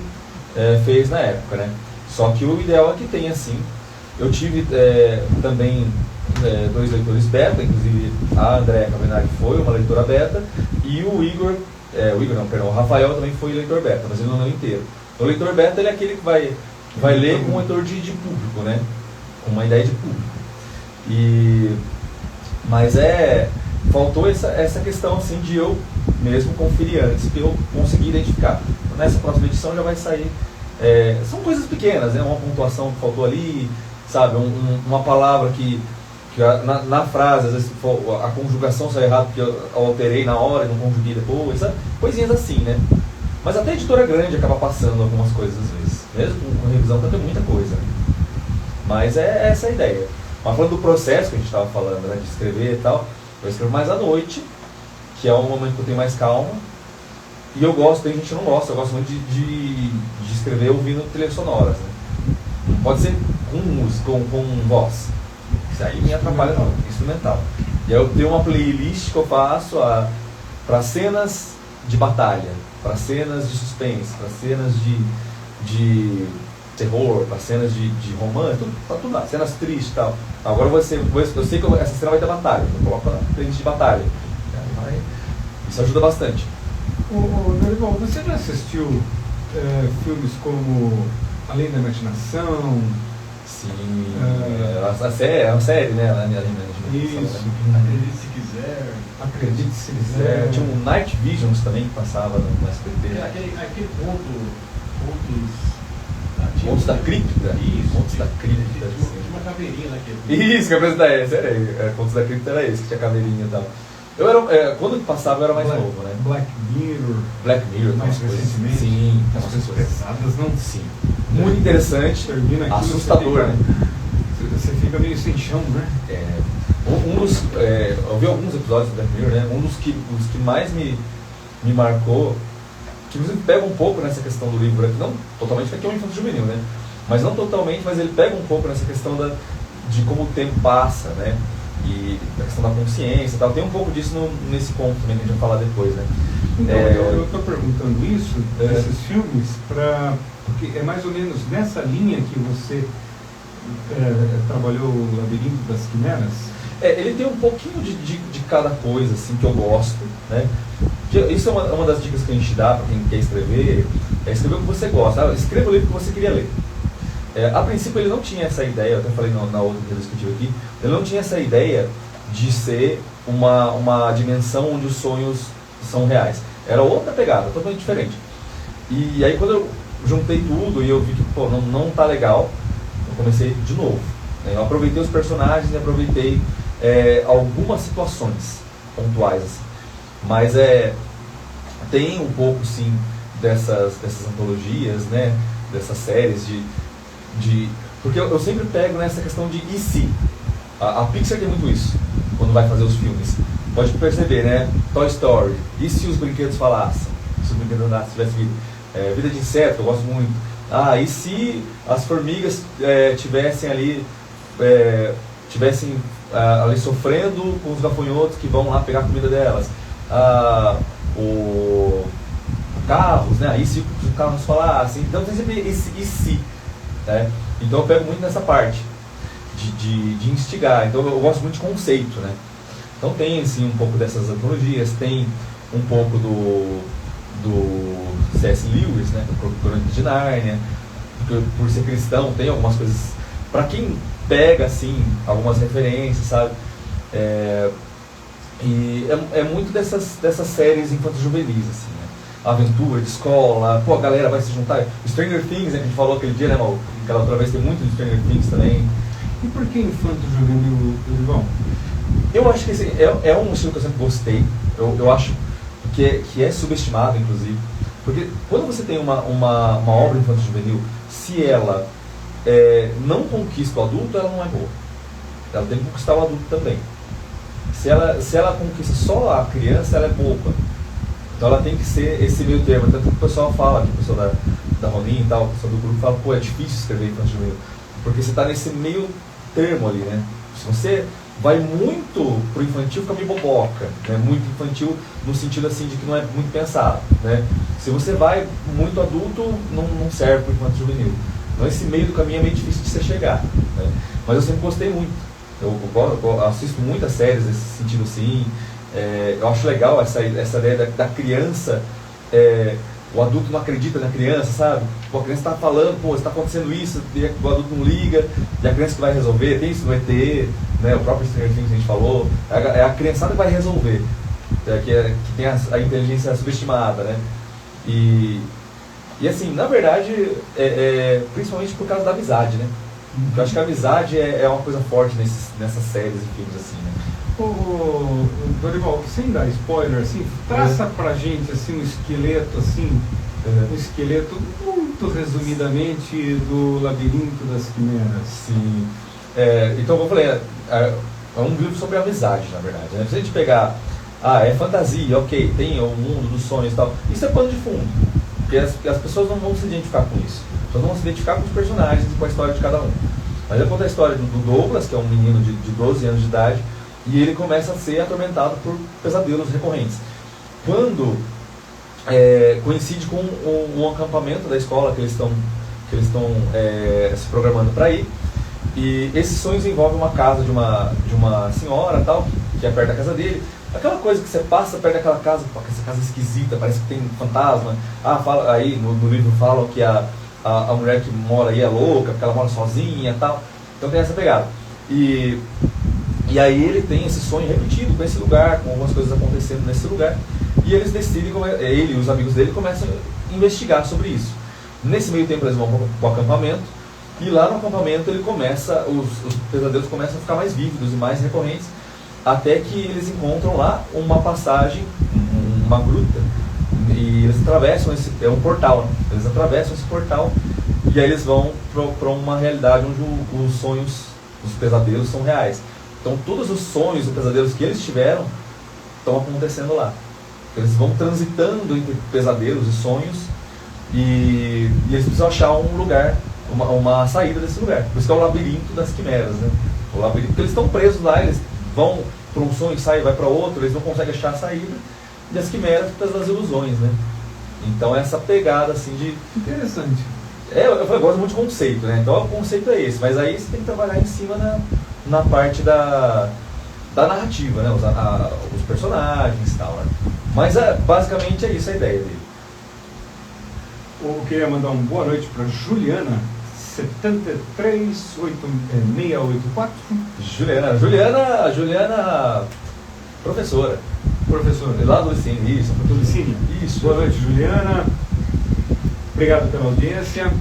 fez na época, né? Só que o ideal é que tenha, assim. Eu tive também 2 leitores beta, inclusive a Andréa Cavenaghi foi uma leitora beta, e o Rafael também foi leitor beta, mas ele não leu inteiro. O leitor beta, ele é aquele que vai ler com um leitor de público, né? Com uma ideia de público. Mas faltou essa questão assim de eu mesmo conferir antes, que eu consegui identificar. Nessa próxima edição já vai sair. São coisas pequenas, né? Uma pontuação que faltou ali, sabe? Uma palavra que na frase, às vezes a conjugação saiu errada porque eu alterei na hora e não conjuguei depois, sabe? Coisinhas assim, né? Mas até a editora grande acaba passando algumas coisas às vezes. Mesmo com revisão, tem muita coisa. Né? Mas essa a ideia. Mas falando do processo que a gente estava falando, né, de escrever e tal, eu escrevo mais à noite, que é um momento que eu tenho mais calma. E eu gosto, tem gente que não gosta, eu gosto muito de escrever ouvindo trilhas sonoras. Né? Pode ser com música, com voz. Isso aí me atrapalha não, instrumental. E aí eu tenho uma playlist que eu faço para cenas de batalha, para cenas de suspense, para cenas de terror, para cenas de romance, tudo lá, cenas tristes e tal. Agora eu sei que essa cena vai ter batalha, eu coloco na playlist de batalha. Isso ajuda bastante.
Dorival, você já assistiu filmes como Além da Imaginação?
Sim, é uma série, né?
Isso.
Acredite se quiser.
Acredite se quiser.
Tinha um Night Visions também que passava no SBT.
Aquele
Pontos da Cripta.
Isso.
Pontos da Cripta.
Tinha uma caveirinha naquele.
Isso, que eu pensei, esse era aí. Pontos da Cripta era esse, que tinha caveirinha e tal. Quando passava eu era mais novo, né?
Black Mirror.
Black Mirror,
mais recentemente.
Sim,
as coisas pesadas, não?
Sim. Muito interessante,
Termina aquilo,
assustador, né?
Você fica meio sem chão, né?
Eu vi alguns episódios do Black Mirror, né? Um dos que mais me marcou, que inclusive pega um pouco nessa questão do livro, não totalmente, porque é um infanto juvenil, né? Mas não totalmente, mas ele pega um pouco nessa questão de como o tempo passa, né? E a questão da consciência e tal. Tem um pouco disso nesse ponto também que a gente vai falar depois, né?
Então, eu estou perguntando isso, desses filmes, porque é mais ou menos nessa linha que você trabalhou o Labirinto das Quimeras?
Ele tem um pouquinho de cada coisa, assim, que eu gosto, né? Isso é uma das dicas que a gente dá para quem quer escrever, é escrever o que você gosta. Escreva o livro que você queria ler. A princípio ele não tinha essa ideia, eu até falei na outra entrevista que eu tive aqui, ele não tinha essa ideia de ser uma dimensão onde os sonhos são reais. Era outra pegada, totalmente diferente. E aí quando eu juntei tudo e eu vi que não tá legal, eu comecei de novo. Eu aproveitei os personagens e aproveitei algumas situações pontuais. Assim. Mas tem um pouco sim dessas antologias, né? Dessas séries porque eu sempre pego nessa questão de e se. A Pixar tem muito isso quando vai fazer os filmes. Pode perceber, né? Toy Story. E se os brinquedos falassem? Se os brinquedos tivessem vida? Vida de inseto, eu gosto muito. E se as formigas tivessem ali sofrendo com os gafanhotos que vão lá pegar a comida delas? Carros, né? E se os carros falassem? Então tem sempre esse e se. Né? Então eu pego muito nessa parte. de instigar. Então eu gosto muito de conceito, né? Então tem assim, um pouco dessas antologias, tem um pouco do C.S. Lewis, né? Do Crônicas de Nárnia, por ser cristão, tem algumas coisas, para quem pega assim, algumas referências, sabe? E é muito dessas séries infanto-juvenis, assim, né? Aventura de escola, pô, a galera vai se juntar. Stranger Things, né, que a gente falou aquele dia, né, Mauro? Aquela outra vez tem muito de Stranger Things também.
E por que infanto-juvenil, Durivão?
Eu acho que assim, é um estilo que eu sempre gostei. Eu acho que é subestimado, inclusive. Porque quando você tem uma obra infanto-juvenil, se ela não conquista o adulto, ela não é boa. Ela tem que conquistar o adulto também. Se ela conquista só a criança, ela é boba. Então ela tem que ser esse meio termo. Tanto que o pessoal fala, que o pessoal da Ronin e tal, o pessoal do grupo fala, pô, é difícil escrever infanto-juvenil. Porque você está nesse meio termo ali, né? Se você vai muito pro infantil, fica meio boboca, né? Muito infantil no sentido assim de que não é muito pensado, né? Se você vai muito adulto, não serve pro infanto-juvenil. Então esse meio do caminho é meio difícil de você chegar, né? Mas eu sempre gostei muito. Eu assisto muitas séries nesse sentido assim. Eu acho legal essa ideia da criança. O adulto não acredita na criança, sabe? Pô, a criança está falando, pô, está acontecendo isso, e o adulto não liga, e a criança que vai resolver. Tem isso no ET, né? O próprio Stranger Things que a gente falou. É a criançada que vai resolver, que tem a inteligência subestimada, né? E assim, na verdade, principalmente por causa da amizade, né? Eu acho que a amizade é uma coisa forte nessas séries e filmes assim, né?
Ô, Dorival, sem dar spoiler, assim, traça pra gente assim, um esqueleto assim, um esqueleto muito resumidamente do Labirinto das Quimeras.
Sim. Então, como eu falei, é um livro sobre amizade, na verdade, né? Se a gente pegar, é fantasia, ok, tem o mundo dos sonhos e tal, isso é pano de fundo, porque as pessoas não vão se identificar com isso, as pessoas não vão se identificar com os personagens e com a história de cada um. Mas eu conto a história do Douglas, que é um menino de 12 anos de idade, e ele começa a ser atormentado por pesadelos recorrentes. Quando coincide com um acampamento da escola que eles estão se programando para ir, e esses sonhos envolvem uma casa de uma senhora tal, que é perto da casa dele. Aquela coisa que você passa perto daquela casa, pô, essa casa esquisita, parece que tem fantasma. Aí no livro falam que a mulher que mora aí é louca, porque ela mora sozinha e tal. Então tem essa pegada. E aí ele tem esse sonho repetido com esse lugar, com algumas coisas acontecendo nesse lugar. E eles decidem, ele e os amigos dele começam a investigar sobre isso. Nesse meio tempo eles vão para o acampamento. E lá no acampamento os pesadelos começam a ficar mais vívidos e mais recorrentes. Até que eles encontram lá uma passagem, uma gruta. E eles atravessam é um portal, né? Eles atravessam esse portal. E aí eles vão para uma realidade onde os sonhos, os pesadelos são reais. Então todos os sonhos e pesadelos que eles tiveram estão acontecendo lá. Eles vão transitando entre pesadelos e sonhos e eles precisam achar um lugar, uma saída desse lugar. Por isso que é o labirinto das quimeras, né? O labirinto, porque eles estão presos lá, eles vão para um sonho e saem, vai para outro, eles não conseguem achar a saída. E as quimeras das ilusões, né? Então essa pegada assim de...
Interessante.
Eu gosto muito de conceito, né? Então o conceito é esse, mas aí você tem que trabalhar em cima na parte da narrativa, né? Os personagens e tal, né? Mas basicamente é isso a ideia dele.
Eu queria mandar uma boa noite para Juliana, 73684.
Juliana, professora.
Professora.
Lá do Licínio, isso.
Do Licínio.
Isso.
Boa noite, Juliana. Obrigado pela audiência.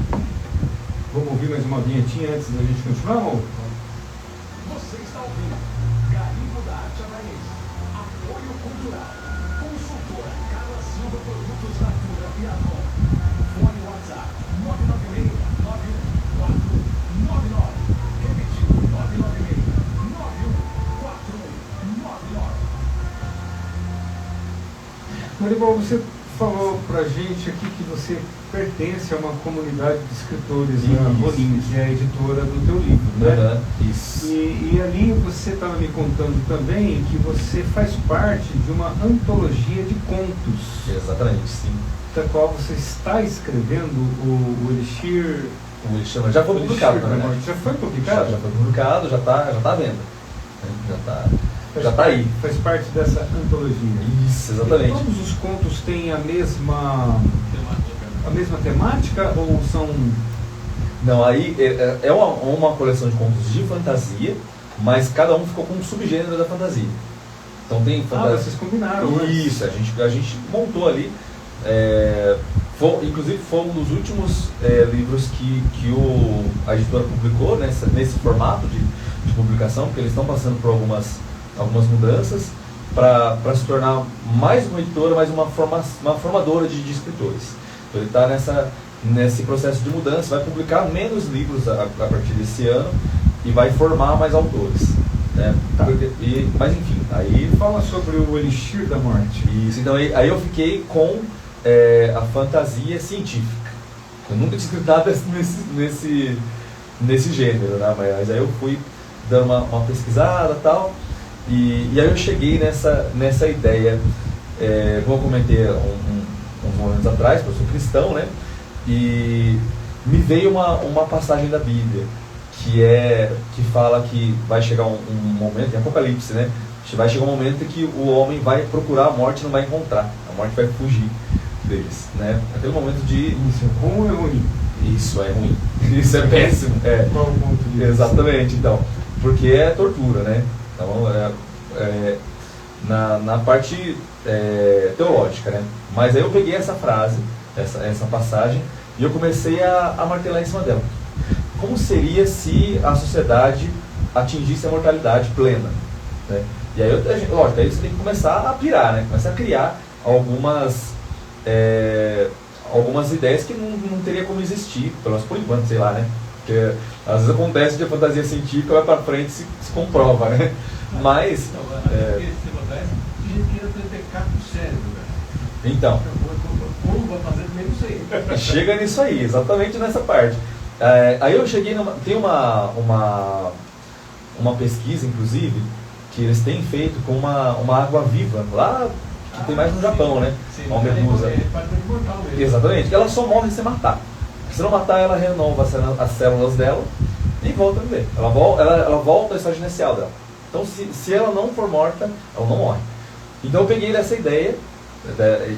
Vamos ouvir mais uma vinhetinha antes da gente continuar, amor?
Você está ouvindo Garimpo da Arte Havaiense. Apoio Cultural. Consultora Carla Silva Produtos Natura e Avon. Fone WhatsApp 996-914199. Repetindo, 996-914199.
Dorival, você falou pra gente aqui que você pertence a uma comunidade de escritores, a Ronin, que é a editora do teu livro, né?
Isso.
E ali você estava me contando também que você faz parte de uma antologia de contos.
Exatamente, sim.
Da qual você está escrevendo o Elixir
O Elixir já foi publicado,
Elixir da
né?
Morte. Já foi publicado?
Já foi publicado, já tá à venda. Já tá aí.
Faz parte dessa antologia.
Isso, exatamente.
E todos os contos têm a mesma temática ou são...
Não, aí é uma coleção de contos de fantasia, mas cada um ficou com um subgênero da fantasia. Então tem fantasia.
vocês combinaram.
Isso, a gente montou ali. Inclusive foi um dos últimos livros que a editora publicou nesse formato de publicação, porque eles estão passando por algumas mudanças para se tornar mais uma editora, mais uma formadora de escritores. Então ele está nesse processo de mudança, vai publicar menos livros a partir desse ano e vai formar mais autores. Né?
Tá.
Mas enfim, aí...
Fala sobre o Elixir da Morte.
Isso, então aí eu fiquei com a fantasia científica. Eu nunca tinha escrito nada nesse gênero, né? Mas aí eu fui dando uma pesquisada e tal, e aí eu cheguei nessa ideia, como eu comentei uns momentos atrás, porque eu sou cristão, né? E me veio uma passagem da Bíblia, que fala que vai chegar um momento, em Apocalipse, né? Vai chegar um momento em que o homem vai procurar a morte e não vai encontrar. A morte vai fugir deles, né? Aquele momento de...
Isso é bom ou é ruim?
Isso é ruim. Isso é péssimo.
Qual o ponto de vista?
Exatamente, então. Porque é tortura, né? Então, na parte teológica, né? Mas aí eu peguei essa frase, essa passagem, e eu comecei a martelar em cima dela. Como seria se a sociedade atingisse a mortalidade plena? Né? E aí, lógico, aí você tem que começar a pirar, né? Começar a criar algumas ideias que não teria como existir, pelo menos por enquanto, sei lá, né? Porque às vezes acontece de a fantasia científica, vai pra frente e se comprova, né? Mas... Então...
Como vai fazer também não sei.
Chega nisso aí, exatamente nessa parte. Aí eu cheguei tem uma pesquisa, inclusive, que eles têm feito com uma água viva, lá que tem mais no Japão, né?
Sim,
uma medusa. Exatamente, que ela só morre se matar. Se não matar, ela renova as células dela e volta a viver. Ela volta ao estado inicial dela. Então, se ela não for morta, ela não morre. Então eu peguei dessa ideia,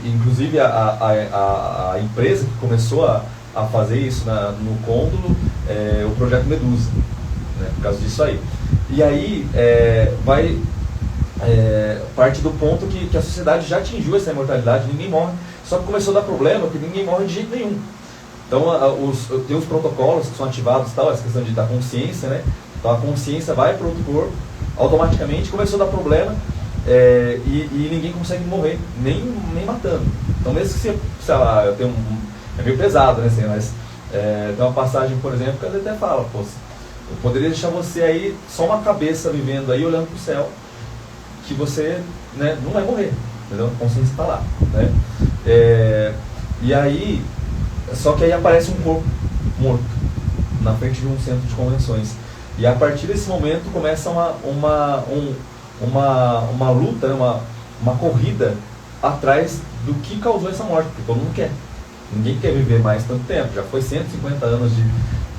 inclusive a empresa que começou a fazer isso no Côndolo, o Projeto Medusa, né, por causa disso aí. E aí vai parte do ponto que a sociedade já atingiu essa imortalidade, ninguém morre, só que começou a dar problema porque ninguém morre de jeito nenhum. Então tem os protocolos que são ativados, essa questão da consciência, né? Então a consciência vai para outro corpo, automaticamente começou a dar problema, e ninguém consegue morrer, nem matando. Então mesmo que você, sei lá, é meio pesado, né? Assim, mas tem uma passagem, por exemplo, que ele até fala, pô, eu poderia deixar você aí, só uma cabeça vivendo aí, olhando para o céu, que você, né, não vai morrer, entendeu? A consciência está lá, né? E aí, só que aí aparece um corpo morto na frente de um centro de convenções. E a partir desse momento começa uma luta, né, uma corrida atrás do que causou essa morte, porque todo mundo quer. Ninguém quer viver mais tanto tempo, já foi 150 anos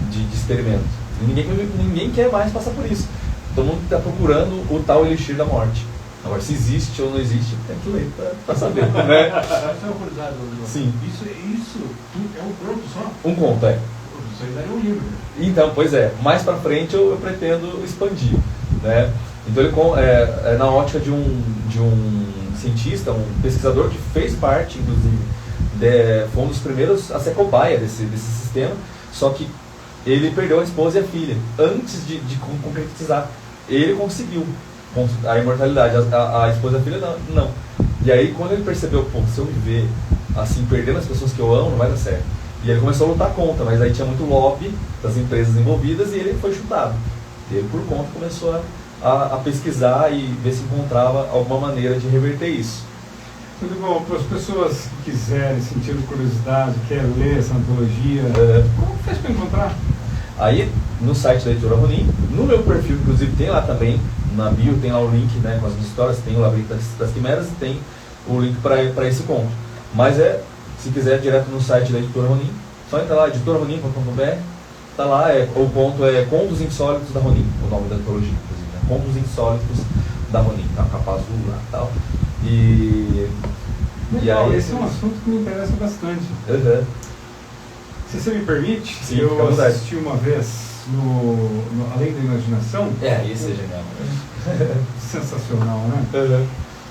de experimento. Ninguém quer mais passar por isso. Todo mundo está procurando o tal elixir da morte. Agora, se existe ou não existe, tem que ler para saber, né?
Só uma curiosidade,
Sim.
Isso é um conto só?
Um conto,
Isso aí daria um livro.
Então, pois mais para frente eu pretendo expandir, né? Então ele na ótica de um cientista, um pesquisador que fez parte, inclusive, foi um dos primeiros a ser cobaia desse sistema, só que ele perdeu a esposa e a filha antes de concretizar. Ele conseguiu a imortalidade, a esposa e a filha não. E aí quando ele percebeu, pô, se eu viver assim, perdendo as pessoas que eu amo, não vai dar certo. E ele começou a lutar contra, mas aí tinha muito lobby das empresas envolvidas e ele foi chutado. E ele por conta começou a pesquisar e ver se encontrava alguma maneira de reverter isso.
Tudo bom, para as pessoas que quiserem, sentindo curiosidade, querem ler essa antologia, como faz para encontrar?
Aí, no site da Editora Ronin, no meu perfil, inclusive, tem lá também, na bio, tem lá o link, né, com as minhas histórias, tem o Labirinto das Quimeras e tem o link para esse conto. Mas se quiser, direto no site da Editora Ronin, só entra lá, editorronin.com.br, Tá lá, o ponto é Contos Insólitos da Ronin, o nome da antologia, inclusive, né? Contos Insólitos da Ronin, tá? Capa azul lá e tal. E
Legal,
aí,
esse é um assunto que me interessa bastante.
Uhum.
Se você me permite,
Sim, fica à
eu
vontade.
assisti uma vez no Além da Imaginação.
Esse é genial.
Sensacional, né?
Uhum.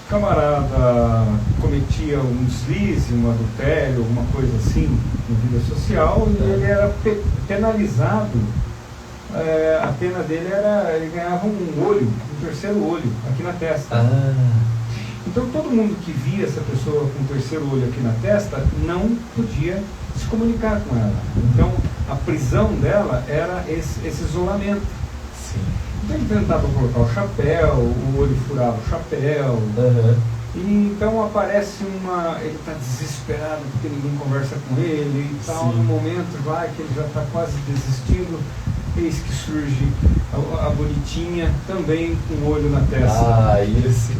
O camarada cometia um deslize, um adultério, alguma coisa assim, na vida social, e ele era penalizado. A pena dele era, ele ganhava um terceiro olho, aqui na testa. Então todo mundo que via essa pessoa com o terceiro olho aqui na testa não podia se comunicar com ela. Então a prisão dela era esse isolamento.
Sim.
Então ele tentava colocar o chapéu, o olho furava o chapéu.
Uhum.
E então aparece ele está desesperado porque ninguém conversa com ele e tal.
Sim.
No momento lá que ele já está quase desistindo, eis que surge a bonitinha também com o olho na testa.
Isso.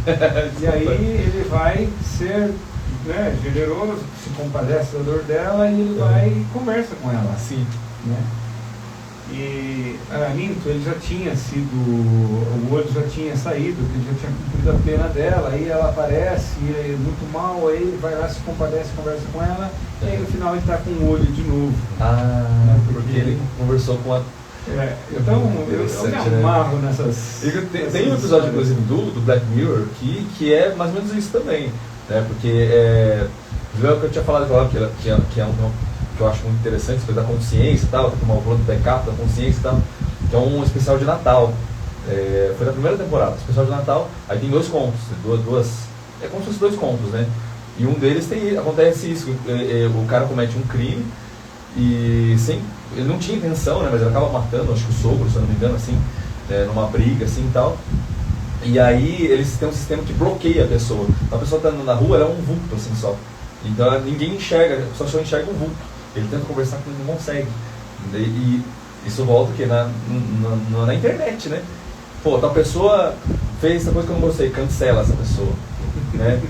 E aí ele vai ser, né, generoso, se compadece da dor dela e ele vai e conversa com ela.
Sim.
Né? E minto, ele já tinha o olho já tinha saído, ele já tinha cumprido a pena dela, aí ela aparece, e é muito mal, aí ele vai lá, se compadece, conversa com ela, e aí no final ele está com o olho de novo.
Porque ele conversou com a...
Então eu me amarro nessas...
Tem um episódio, inclusive, do Black Mirror que é mais ou menos isso também, né? Porque é o que eu tinha falado agora, que é um que eu acho muito interessante, coisa da consciência e tal, como o plano do backup da consciência e tal, que é um especial de Natal. Foi na primeira temporada, especial de Natal, aí tem 2 contos, é como se fossem 2 contos, né? E um deles acontece isso, o cara comete um crime e ele não tinha intenção, né? Mas ele acaba matando, acho que o sogro, se eu não me engano, assim, numa briga assim e tal. E aí eles têm um sistema que bloqueia a pessoa. Então a pessoa está andando na rua, ela é um vulto assim só. Então ninguém enxerga, a pessoa só enxerga um vulto. Ele tenta conversar com ele, não consegue. E isso volta o quê? Na internet, né? Pô, tal pessoa fez essa coisa que eu não gostei, cancela essa pessoa. Né?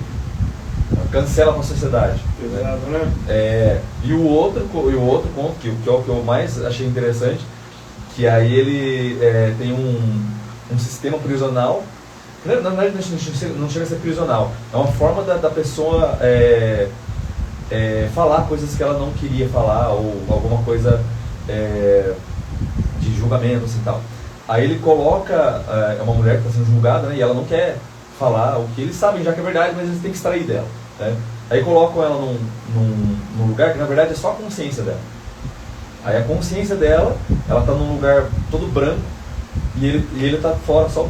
Cancela com a sociedade.
Exato, né?
E o outro ponto, que é o que eu mais achei interessante, que aí ele tem um sistema prisional, que na verdade não chega a ser prisional, é uma forma da pessoa falar coisas que ela não queria falar, ou alguma coisa de julgamento assim, tal. Aí ele coloca, uma mulher que está sendo julgada, né, e ela não quer falar o que eles sabem já que é verdade, mas eles têm que extrair dela, né? Aí colocam ela num lugar que na verdade é só a consciência dela. Aí a consciência dela, ela está num lugar todo branco e ele está fora só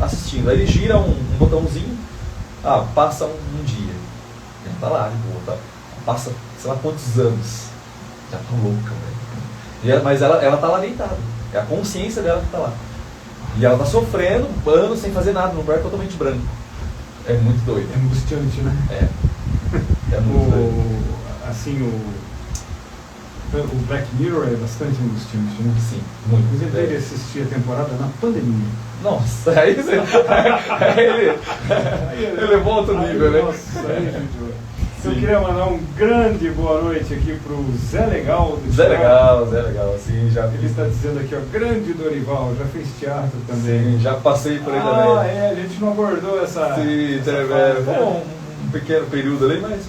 assistindo. Aí ele gira um botãozinho, passa um dia. Ele está lá de boa, tá? Passa sei lá quantos anos. Já tá louca, velho. Mas ela tá lá deitada. É a consciência dela que tá lá. E ela tá sofrendo anos sem fazer nada, num lugar totalmente branco. É muito doido.
É angustiante, né?
É muito doido.
Assim, o Black Mirror é bastante angustiante, né?
Sim, muito.
Inclusive ele assistia a temporada na pandemia.
Nossa, aí ele levou outro nível, né?
Nossa, aí, gente. Eu queria mandar um grande boa noite aqui pro Zé Legal do
Zé Legal, sim, já.
Ele está dizendo aqui, ó, grande Dorival, já fez teatro também.
Sim, já passei por aí também.
A gente não abordou essa.
Sim, foi um pequeno período ali, mas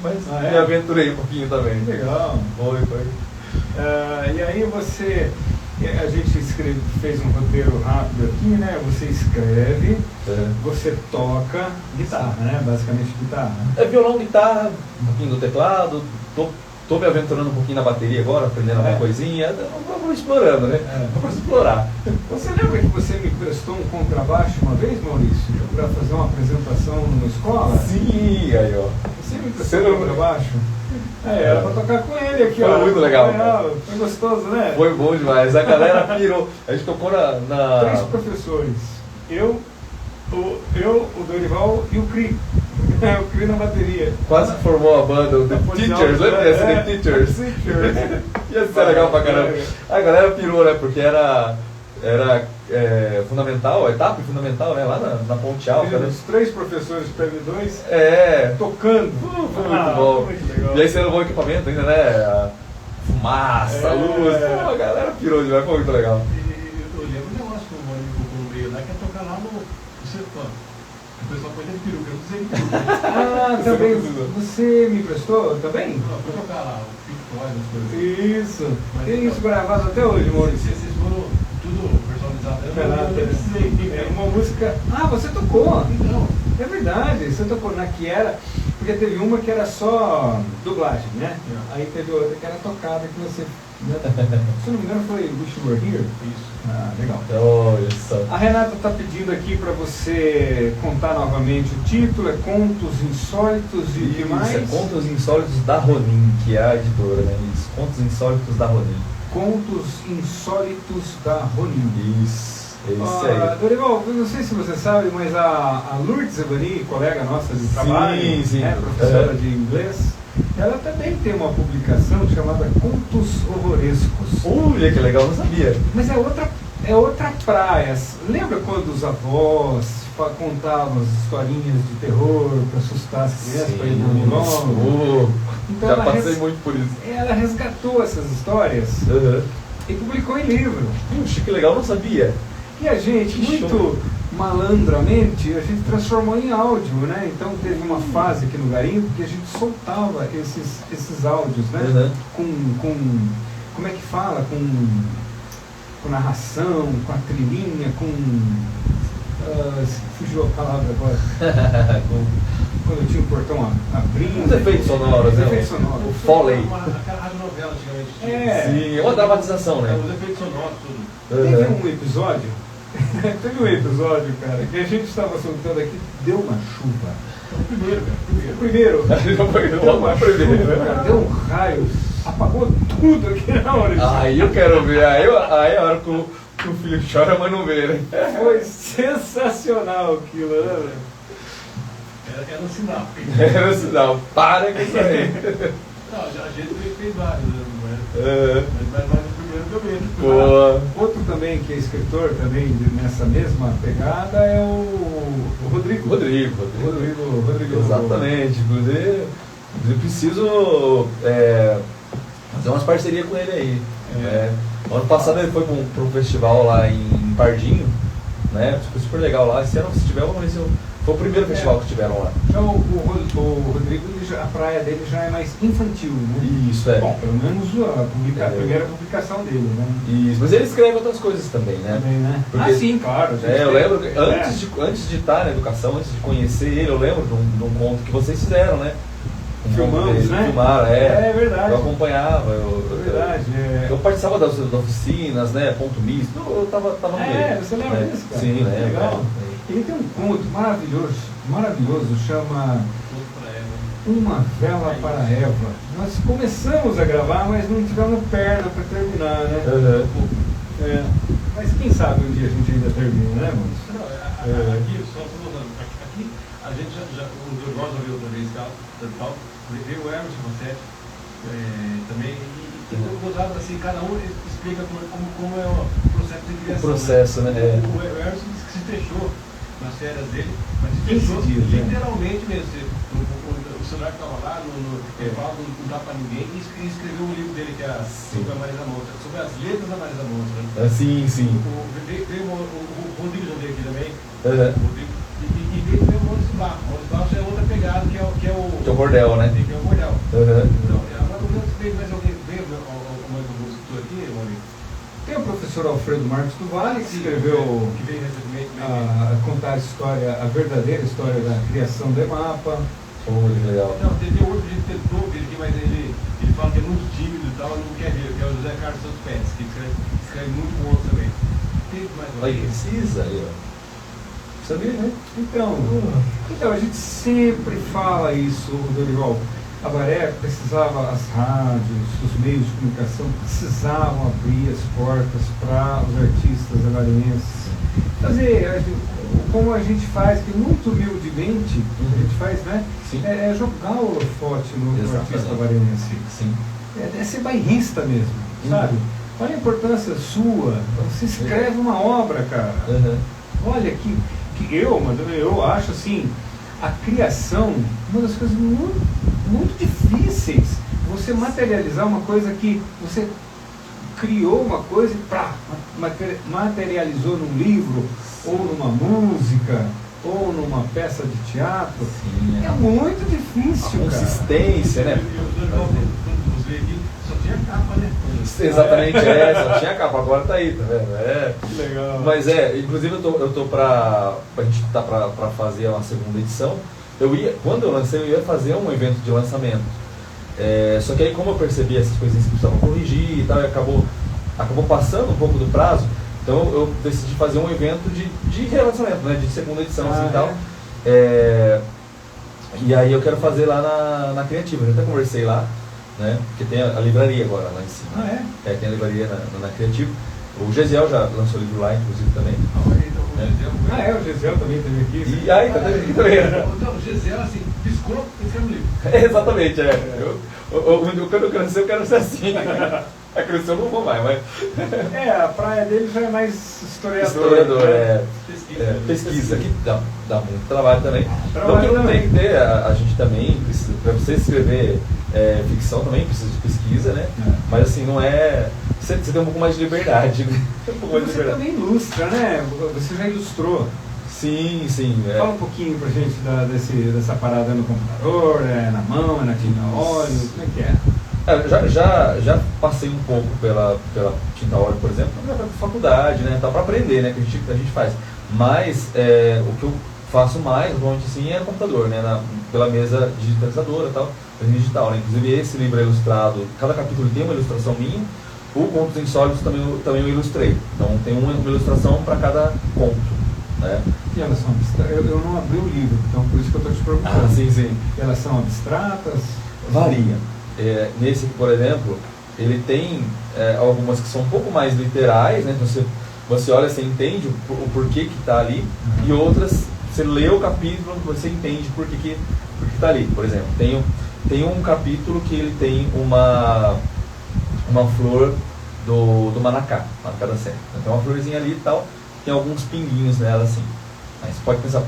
me aventurei um pouquinho também.
Legal.
Foi.
E aí a gente fez um roteiro rápido aqui, né? Você escreve, você toca guitarra, né? Basicamente guitarra.
Violão, guitarra, um pouquinho do teclado, tô me aventurando um pouquinho na bateria agora, aprendendo alguma coisinha, vamos explorando, né? Vamos explorar.
Você lembra que você me prestou um contrabaixo uma vez, Maurício, para fazer uma apresentação numa escola?
Sim, aí ó.
Você me prestou um contrabaixo? Era pra tocar com ele aqui, ó.
Foi muito legal.
Foi gostoso, né?
Foi bom demais. A galera pirou. A gente tocou na...
3 professores. Eu, o Dorival e o Cri. O Cri na bateria.
Quase formou a banda, o The Teachers, lembra desse The Teachers? Ia ser legal pra caramba. A galera pirou, né? Porque era fundamental, a etapa fundamental, né? Lá na Ponte Alta. Né?
Os 3 professores PB2 tocando.
Foi muito bom.
Muito legal.
E aí você levou o equipamento ainda, né? fumaça, luz. Pô, a galera pirou demais, foi muito legal.
Eu lembro um negócio que eu veio lá, que é tocar lá no setor. O pessoal põe dentro de peruca, eu não sei de
Ah, também. Você me emprestou também?
Não, vou tocar lá, o Pink Floyd, as coisas.
Isso. Tem isso gravado até hoje, Maurício.
Vocês foram tudo personalizado. Eu não precisei.
É uma música. Ah, você tocou!
Então,
É verdade, você tocou na que era. Porque teve uma que era só dublagem, né? Aí teve outra que era tocada que você. Né? Se não me engano foi Wish You Were Here.
isso.
Ah, legal.
Olha só.
A Renata está pedindo aqui para você contar novamente o título, é Contos Insólitos e o que mais?
Isso, é Contos Insólitos da Ronin, que é a editora, né? Isso, Contos Insólitos da Ronin.
Contos Insólitos da Ronin.
Isso, é isso aí.
Dorival, eu não sei se você sabe, mas a Lourdes Evani, colega nossa de trabalho,
sim.
né, professora de inglês, ela também tem uma publicação chamada Contos Horrorescos.
Olha que legal, não sabia.
Mas é outra praia. Lembra quando os avós contavam as historinhas de terror para assustar as crianças, para ir dormir logo? Então
já
ela
passei muito por isso.
Ela resgatou essas histórias e publicou em livro.
Puxa, que legal, não sabia.
E a gente,
Que
muito
show.
malandramente, a gente transformou em áudio, né? Então teve uma fase aqui no Garimpo que a gente soltava esses áudios, né? Com como é que fala? Com narração, com a trilhinha, fugiu a palavra agora. Quando tinha o portão abrindo.
Os efeitos sonoros, né?
Efeitos sonoros.
O Foley.
Aquela radionovela antigamente tinha.
É.
Sim, é uma dramatização, né?
Os efeitos sonoros, tudo.
Teve um episódio, cara, que a gente estava soltando aqui, deu uma chuva.
O primeiro, cara.
O primeiro, deu uma chuva, cara, deu um raio, apagou tudo aqui na hora.
Aí eu quero ver, aí é a hora que o filho chora, mas não vê, né?
Foi sensacional aquilo, né, velho?
Era um sinal.
Era o sinal, para com isso aí.
Não, a gente fez vários, né?
É.
Mas o primeiro deu medo.
Boa.
Outro também que é escritor também nessa mesma pegada é o Rodrigo.
Rodrigo. Exatamente. Inclusive preciso fazer umas parcerias com ele aí. Ano passado ele foi para um festival lá em Pardinho, né? Ficou super legal lá. Esse ano, se tiver, vamos ver se foi o primeiro festival que tiveram lá.
Então, o Rodrigo, a praia dele já é mais infantil, né?
Isso, é.
Bom, pelo menos a primeira publicação dele, né?
Isso, mas ele escreve outras coisas também, né?
Também, né?
Porque-
Sim, claro.
Eu lembro que antes de estar na educação, antes de conhecer ele, eu lembro de um conto que vocês fizeram, né?
Filmamos, né?
Filmaram,
É verdade.
Eu acompanhava,
É verdade.
eu participava das oficinas, né? Ponto misto, eu tava no meio.
Você lembra disso, cara?
Sim, lembro.
Legal. Ele tem um conto maravilhoso, chama Uma Vela para Eva. Nós começamos a gravar, mas não tivemos perna para terminar, né? Mas quem sabe um dia a gente ainda termina, né, Maurício?
Não, aqui, só falando, aqui a gente o Dorival já viu outra vez tal, veio o Emerson Rossetti também, e eu gostava assim, cada um explica como é o processo de criação.
O processo, né?
O Emerson disse que se fechou nas férias dele, mas se
15
fechou
dias, né?
literalmente mesmo. O celular que estava lá, no intervalo, não dá para ninguém, e escreveu um livro dele que é sobre a Marisa Monte, sobre as letras da Marisa Monte, né?
Sim.
Veio o Rodrigo já veio aqui também.
Uhum.
E veio também o Maurício Barro. O Maurício Barro já é outra pegada, que é o
Que é o bordel, né?
Que é o bordel. Então, agora veio mais alguém, veio mais um escritor aqui, Maurício?
Tem o professor Alfredo Marques do Vale, que escreveu
Que veio recentemente.
a contar a verdadeira história da criação do EMAPA.
Que legal.
Não, tem outro que tentou vir aqui, mas ele fala que é muito tímido e tal, não quer vir, que é o José Carlos Santos Pérez, que escreve muito bom também. Tem mais um.
Aí, precisa aí, ó. Sabia, né?
Então, a gente sempre fala isso, Dorival. A Baré precisava, as rádios, os meios de comunicação precisavam abrir as portas para os artistas avarenses. Fazer, como a gente faz, que muito humildemente a gente faz, né?
Sim.
É jogar o holofote no
Exatamente.
artista avarense.
Sim.
É ser bairrista mesmo, sabe? Olha a importância sua. Você escreve uma obra, cara. Olha que eu acho assim, a criação, uma das coisas muito difíceis. você materializar uma coisa que você criou uma coisa e materializou num livro, ou numa música, ou numa peça de teatro.
Sim,
é muito difícil,
a consistência, né?
Quando você aqui, só tinha capa, né?
Exatamente, só tinha capa, agora tá aí, tá vendo?
Que legal.
Mas inclusive eu tô a gente tá pra fazer uma segunda edição. Quando eu lancei, eu ia fazer um evento de lançamento. Só que aí, como eu percebi essas coisinhas que precisavam corrigir e tal, e acabou passando um pouco do prazo, então eu decidi fazer um evento de relançamento, né, de segunda edição assim, e tal. E aí eu quero fazer lá na Criativa, eu até conversei lá, né, porque tem a livraria agora lá em cima. Tem a livraria na Criativa. O Gesiel já lançou o livro lá, inclusive, também.
O Gesiel também teve aqui.
E aí, tá aqui também.
Então, o Gesiel, assim, piscou e escreveu um livro.
Exatamente, quando eu crescer, eu quero ser assim. A crescer eu não vou mais, mas...
a praia dele já é mais historiador.
Historiador, pesquisa, que dá muito trabalho também. Não que não tem que ter, a gente também precisa, para você escrever ficção também precisa de pesquisa, né? Mas assim, não é... Você tem um pouco mais de liberdade.
Você também ilustra, né? Você já ilustrou.
Sim.
Fala um pouquinho pra gente dessa parada no computador, na mão, na tinta a óleo, como é que é?
Já passei um pouco pela tinta a óleo, por exemplo, na faculdade, né? Para aprender, né? Que a gente faz. Mas o que eu faço mais, atualmente, sim, é no computador, né? Pela mesa digitalizadora e tal, digital, né? Inclusive esse livro é ilustrado, cada capítulo tem uma ilustração minha. O Contos Insólitos também eu ilustrei. Então tem uma ilustração para cada conto, né?
E elas são abstratas? Eu não abri o livro, então por isso que eu estou te perguntando.
Sim.
Elas são abstratas?
Varia. Nesse aqui, por exemplo, ele tem algumas que são um pouco mais literais, né? Então você olha, você entende o porquê que está ali, e outras, você lê o capítulo, você entende por que está ali. Por exemplo, tem um capítulo que ele tem uma flor do Manacá da Serra. Então, tem uma florzinha ali e tal, tem alguns pinguinhos nela assim. Aí você pode pensar,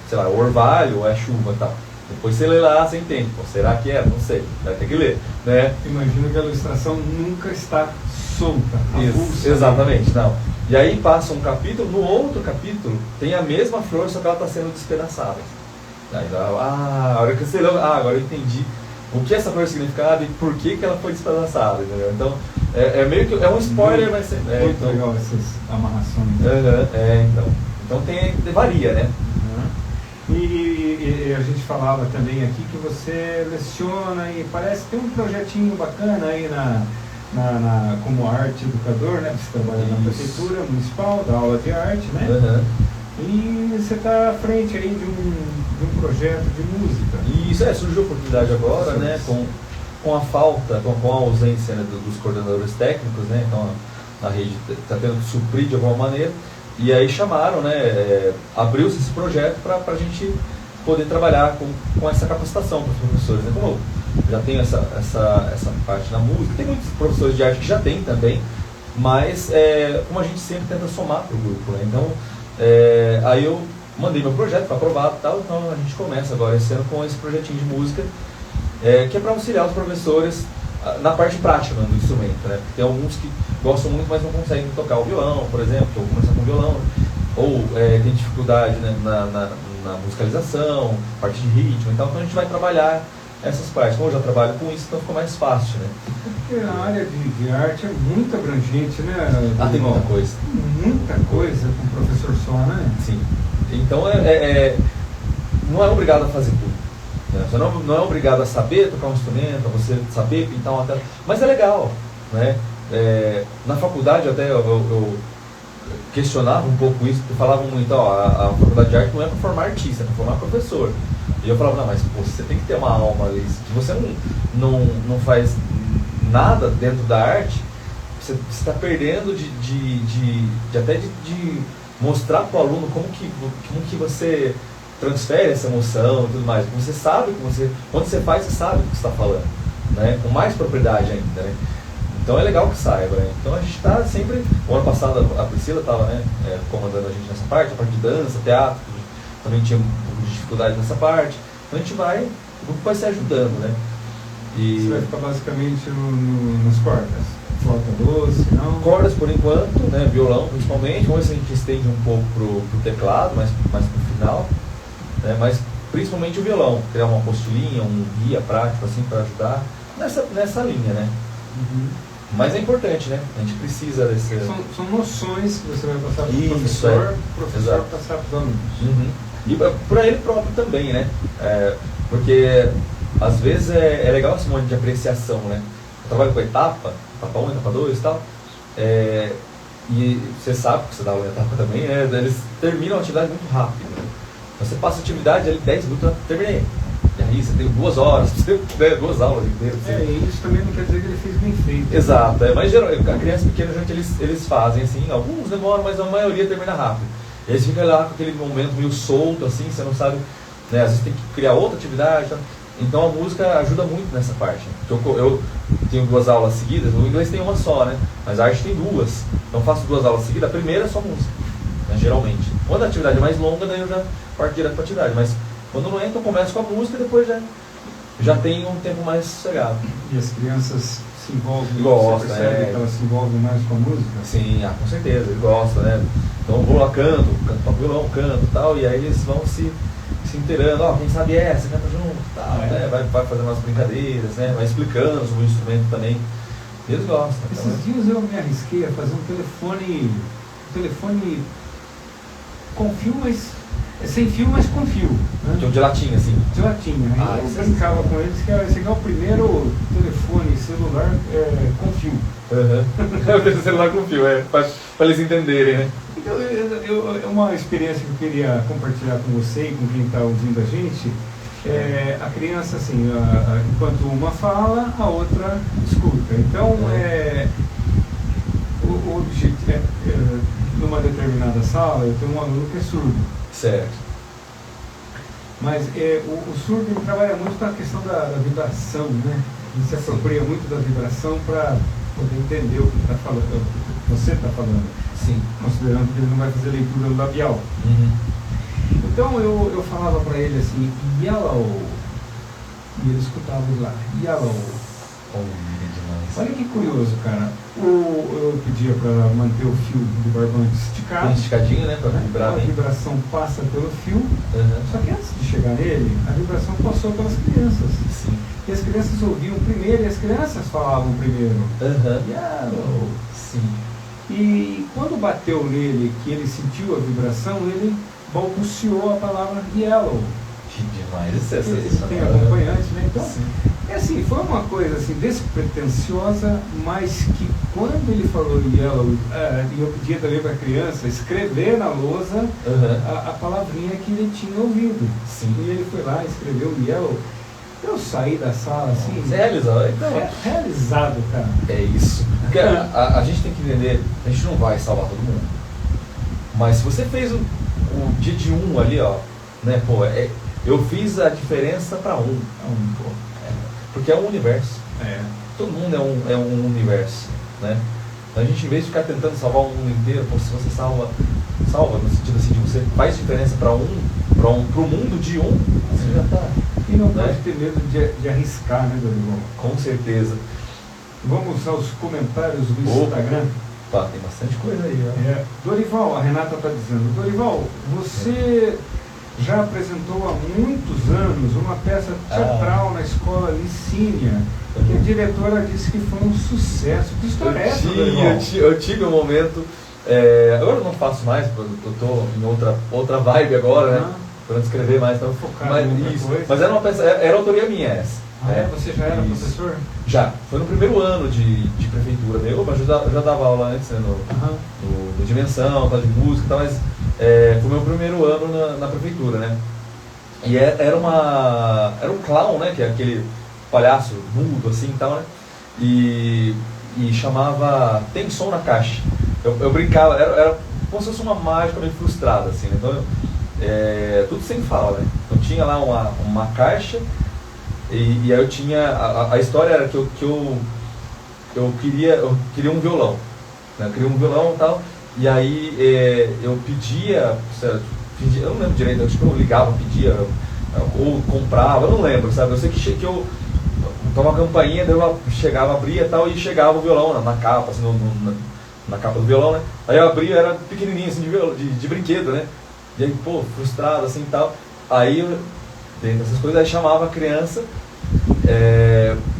sei lá, orvalho ou é chuva e tal. Depois você lê lá, você entende. Será que é? Não sei. Vai ter que ler, né?
Imagino que a ilustração nunca está solta.
Exatamente, não. E aí passa um capítulo, no outro capítulo tem a mesma flor, só que ela está sendo despedaçada. Aí, a hora que você lê, agora eu entendi o que essa flor significava e por que ela foi despedaçada, entendeu? Então, meio que um spoiler, mas...
Muito legal essas amarrações.
Então varia, né?
E a gente falava também aqui que você leciona e parece que tem um projetinho bacana aí como arte educador, né? Você trabalha na prefeitura municipal, dá aula de arte, né? E você está à frente aí de um projeto de música.
Isso, surgiu a oportunidade agora, né? Com a falta, com a ausência, né, dos coordenadores técnicos, né? Então a rede está tendo que suprir de alguma maneira. E aí chamaram, né? Abriu-se esse projeto para a gente poder trabalhar com essa capacitação para os professores, né? Como eu já tenho essa parte na música, tem muitos professores de arte que já tem também, mas como a gente sempre tenta somar para o grupo, né? Então, aí eu mandei meu projeto, foi aprovado e tal, então a gente começa agora esse ano com esse projetinho de música, que é para auxiliar os professores na parte prática, né, do instrumento, né? Tem alguns que gostam muito, mas não conseguem tocar o violão, por exemplo, ou começar com o violão, ou tem dificuldade, né, na musicalização, parte de ritmo, então a gente vai trabalhar essas partes. Como eu já trabalho com isso, então ficou mais fácil, né?
Porque a área de arte é muito abrangente, né?
Tem muita coisa.
Muita coisa com o professor só, né?
Sim. Então não é obrigado a fazer tudo. Né? Você não é obrigado a saber tocar um instrumento, a você saber pintar uma tela, mas é legal, né? Na faculdade até eu questionava um pouco isso, porque falavam muito, a faculdade de arte não é para formar artista, é para formar professor. E eu falava, não, mas você tem que ter uma alma ali. Se você não faz nada dentro da arte, você está perdendo até de mostrar para o aluno como que você transfere essa emoção e tudo mais. Você sabe, quando você faz, você sabe o que você está falando, né? Com mais propriedade ainda, né? Então é legal que saiba, né? Então a gente está sempre... O ano passado a Priscila estava, né, comandando a gente nessa parte, a parte de dança, teatro, também tinha um pouco de dificuldade nessa parte. Então a gente vai, o grupo vai se ajudando, né?
Você vai ficar basicamente nas cordas. Flauta doce, não?
Cordas por enquanto, né? Violão principalmente. Vamos ver se a gente estende um pouco pro teclado, mais pro final. Né? Mas principalmente o violão. Criar uma apostilinha, um guia prático assim para ajudar nessa linha, né?
Uhum.
Mas é importante, né? A gente precisa desse...
São noções que você vai passar para o
Isso,
professor, o professor
exato.
passar para os alunos.
Uhum. E para ele próprio também, né? Porque às vezes é legal esse monte de apreciação, né? Eu trabalho com etapa 1, etapa 2 e tal. E você sabe, porque você dá aula em etapa também, né? Eles terminam a atividade muito rápido. Né? Você passa a atividade ali 10 minutos, terminei. E aí você tem 2 horas, você tem 2 aulas inteiras.
E isso também não quer dizer que ele fez bem feito.
Exato, mas a criança pequena, geralmente eles fazem assim, alguns demoram, mas a maioria termina rápido. E aí você fica lá com aquele momento meio solto, assim, você não sabe, né? Às vezes tem que criar outra atividade. Tá? Então a música ajuda muito nessa parte. Eu tenho 2 aulas seguidas, o inglês tem uma só, né? Mas a arte tem 2. Então eu faço 2 aulas seguidas, a primeira é só música, né? Geralmente. Quando a atividade é mais longa, daí eu já parto direto para a atividade. Mas quando não é, então eu começo com a música e depois já tem um tempo mais sossegado.
E as crianças se envolvem,
Gostam,
você percebe que elas se envolvem mais com a música?
Sim, com certeza, ele gosta, né? Então eu vou lá, canto para violão, canto e tal, e aí eles vão se inteirando, quem sabe essa, canta junto, tal, né? Vai fazendo umas brincadeiras, né? Vai explicando sobre o instrumento também. Eles gostam.
Esses dias eu me arrisquei a fazer um telefone com fio, mas sem fio, mas com fio. Né?
De latinha, assim.
De latinha. Eu brincava com eles que esse é o primeiro telefone celular com fio.
O celular com fio, para eles entenderem, né?
Então, é uma experiência que eu queria compartilhar com você e com quem está ouvindo a gente. A criança, assim, enquanto uma fala, a outra escuta. Então, o objetivo numa determinada sala, eu tenho um aluno que é surdo.
Certo.
Mas o surdo ele trabalha muito com a questão da vibração, né? Ele se apropria muito da vibração para poder entender o que está falando, o que você está falando.
Sim.
Considerando que ele não vai fazer leitura labial.
Uhum.
Então eu falava para ele assim, yellow, e ele escutava lá, yellow. Olha que curioso, cara. Eu pedia para manter o fio do barbante esticado.
Bem esticadinho, né? Para vibrar bem.
A vibração passa pelo fio, só que antes de chegar nele, a vibração passou pelas crianças.
Sim.
E as crianças ouviam primeiro e as crianças falavam primeiro. Yellow.
Sim.
E quando bateu nele, que ele sentiu a vibração, ele balbuciou a palavra yellow.
Que demais, isso é
Ele
sensacional.
tem acompanhante, né? Então,
Sim.
assim, foi uma coisa assim, despretensiosa, mas que quando ele falou yellow, e eu pedia também para a criança escrever na lousa a palavrinha que ele tinha ouvido.
Sim.
E ele foi lá, escreveu yellow. Eu saí da sala assim.
Você realizou? Então,
realizado, cara.
É isso. Porque a gente tem que entender, a gente não vai salvar todo mundo. Mas se você fez o dia de ali, né, eu fiz a diferença para porque é um universo. Todo mundo é um universo, né? Então a gente, em vez de ficar tentando salvar o mundo inteiro, se você salva no sentido assim, de você faz diferença para pro mundo de você já está.
E não pode ter medo de arriscar, né, Dorival?
Com certeza.
Vamos aos comentários do Instagram.
Tem bastante coisa aí.
Dorival, a Renata está dizendo, Dorival, você já apresentou há muitos anos uma peça teatral na escola Licínia, que a diretora disse que foi um sucesso. Que história é essa, Dorival?
Eu tive um momento, agora eu não faço mais, eu estou em outra vibe agora, né? Para não escrever mais, então
focado em outra coisa.
Mas era uma peça, era autoria minha essa.
Você já era professor?
Já, foi no primeiro ano de prefeitura meu, mas eu já dava aula antes, né, no Dimensão, de música e tal, mas foi meu primeiro ano na prefeitura, né? E era um clown, né, que é aquele palhaço mudo assim e tal, né? E chamava Tem Som na Caixa. Eu brincava, era como se fosse uma mágica meio frustrada, assim, né? Então, tudo sem fala, né? Então tinha lá uma caixa e aí eu tinha a história era que eu queria um violão, né? Eu queria um violão e tal, e aí eu pedia, eu não lembro direito, acho que eu ligava, pedia ou comprava, eu não lembro, sabe? Eu sei que Então uma campainha, daí eu chegava, abria e tal, e chegava o violão na capa, assim, na capa do violão, né? Aí eu abria, era pequenininho, assim, de brinquedo, né? E aí, pô, frustrado, assim, e tal. Aí, dentro dessas coisas, aí chamava a criança,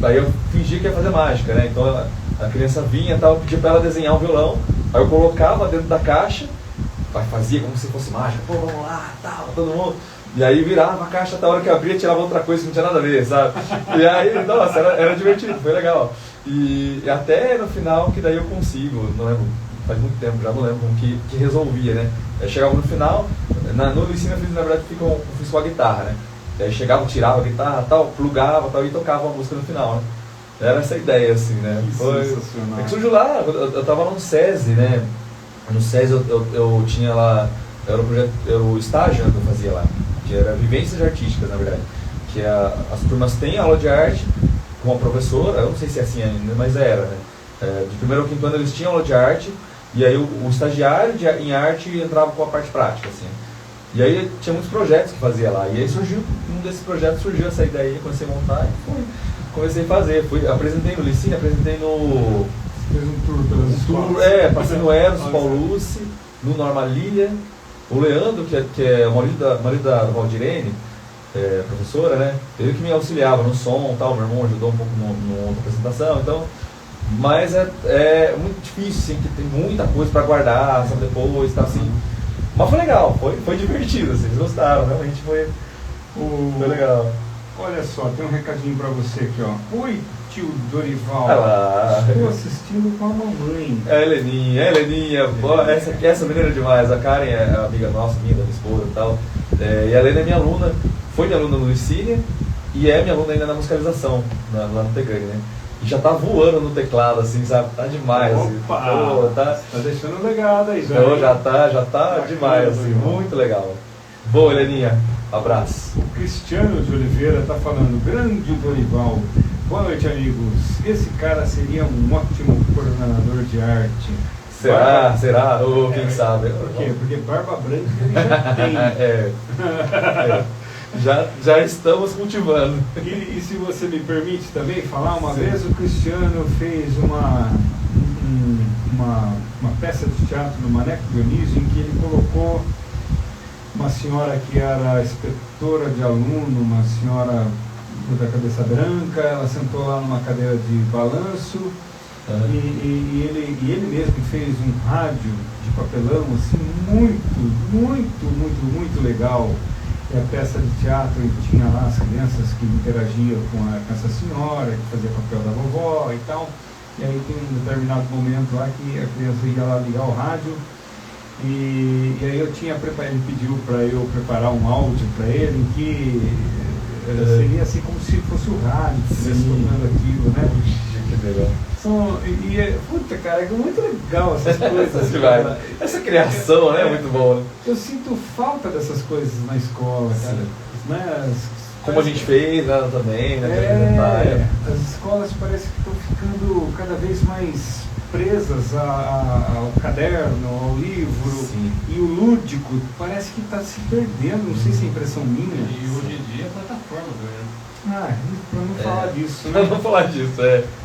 aí eu fingia que ia fazer mágica, né? Então a criança vinha e tal, eu pedia pra ela desenhar um violão, aí eu colocava dentro da caixa, fazia como se fosse mágica, pô, vamos lá, tal, todo mundo. E aí virava a caixa, até a hora que eu abria, tirava outra coisa que não tinha nada a ver, sabe? E aí, nossa, era divertido, foi legal. E até no final, que daí eu consigo, não lembro, faz muito tempo, já não lembro como que resolvia, né? Aí chegava no final, no ensino eu fiz, na verdade, eu fiz com a guitarra, né? Aí chegava, tirava a guitarra, tal, plugava, tal, e tocava a música no final, né? Era essa ideia, assim, né?
Que sensacional.
É que surgiu lá, eu tava no SESI, né? No SESI eu tinha lá, era o estágio que eu fazia lá, que era vivências artísticas, na verdade. Que as turmas têm aula de arte com a professora, eu não sei se é assim ainda, mas era, né? De primeiro ao quinto ano eles tinham aula de arte, e aí o estagiário em arte entrava com a parte prática, assim. E aí tinha muitos projetos que fazia lá, e aí surgiu, um desses projetos surgiu essa ideia, comecei a montar e comecei a fazer. Apresentei no Licínio, apresentei no...
Fez um tour pelas escolas.
Passei no Eros, Paulucci, no Norma Lilia, o Leandro, que é o marido da Valdirene, professora, né? Ele que me auxiliava no som e tal, meu irmão ajudou um pouco na outra apresentação, então... Mas é muito difícil, assim, que tem muita coisa para guardar, sabe, depois, tá, assim... Mas foi legal, foi divertido, assim, eles gostaram, realmente foi legal.
Olha só, tem um recadinho pra você aqui, ó. Oi, tio Dorival.
Olá.
Estou assistindo com a mamãe.
Heleninha, essa menina é demais. A Karen é amiga nossa, minha, da minha esposa e tal. E a Helena é minha aluna, foi minha aluna no Licínio e é minha aluna ainda na musicalização, lá no Tegrande, né? E já tá voando no teclado, assim, sabe? Tá demais.
Opa!
Assim. Pô, tá
deixando legado aí, já.
Então, já tá demais, assim, muito legal. Boa, Heleninha, abraço.
O Cristiano de Oliveira está falando, grande Dorival. Boa noite, amigos. Esse cara seria um ótimo coordenador de arte.
Será? Ou quem sabe?
Por quê? Porque barba branca ele já tem.
Já estamos cultivando.
E se você me permite também falar, uma vez o Cristiano fez uma peça de teatro no Maneco Dionísio em que ele colocou uma senhora que era inspetora de aluno, uma senhora da cabeça branca, ela sentou lá numa cadeira de balanço e ele mesmo fez um rádio de papelão assim, muito legal. E a peça de teatro tinha lá as crianças que interagiam com essa senhora, que fazia papel da vovó e tal. E aí tem um determinado momento lá que a criança ia lá ligar o rádio e aí eu tinha preparado, ele pediu para eu preparar um áudio para ele que seria assim como se fosse o rádio que estivesse tocando aquilo, né?
Que legal.
Puta, cara, é muito legal essas coisas.
Essa criação, né? Muito boa.
Eu sinto falta dessas coisas na escola, cara. Né?
Como a gente fez lá também, né?
As escolas parece que estão ficando cada vez mais presas ao caderno, ao livro.
Sim.
E o lúdico parece que está se perdendo, não sei se é impressão minha.
E hoje em dia é plataforma também.
Para não falar disso, né?
Pra não falar disso,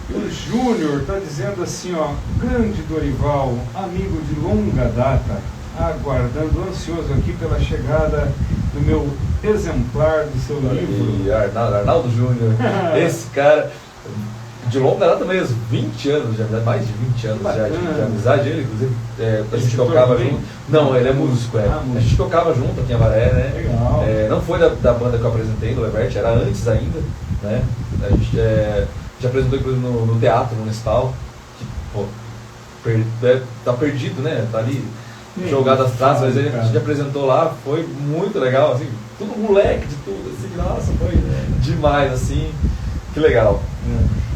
O Júnior está dizendo assim, ó, grande Dorival, amigo de longa data, aguardando ansioso aqui pela chegada do meu exemplar do seu livro.
E Arnaldo Júnior, esse cara, de longa data mesmo, 20 anos de amizade, mais de 20 anos de amizade, ele inclusive, a gente tocava junto. Não, ele é músico,
músico.
A gente tocava junto aqui em Avaré, né?
Legal.
Não foi da banda que eu apresentei, do Levert, era antes ainda, né? A gente já apresentou inclusive no Teatro Municipal, que, pô, tá perdido, né? Tá ali jogado as traças, mas a gente apresentou lá, foi muito legal, assim, tudo moleque de tudo, assim, nossa, foi demais, assim, que legal.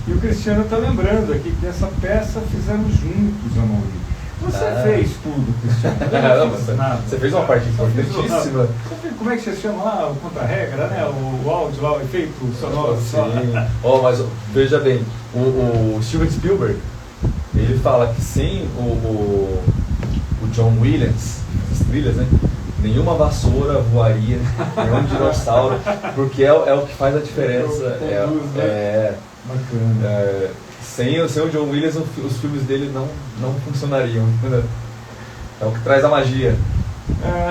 E o Cristiano está lembrando aqui que essa peça fizemos juntos, Amaury. Você fez tudo, Cristiano. Eu não fiz nada.
Você fez uma parte importantíssima.
Como é que você chama lá? O contra-regra, né? O áudio lá, o efeito sonoro.
Sim. Mas veja bem, o Steven Spielberg, ele fala que sem o John Williams, as trilhas, né? Nenhuma vassoura voaria, nenhum dinossauro, porque é o que faz a diferença.
Bacana.
Sem o John Williams, os filmes dele não funcionariam. É o que traz a magia.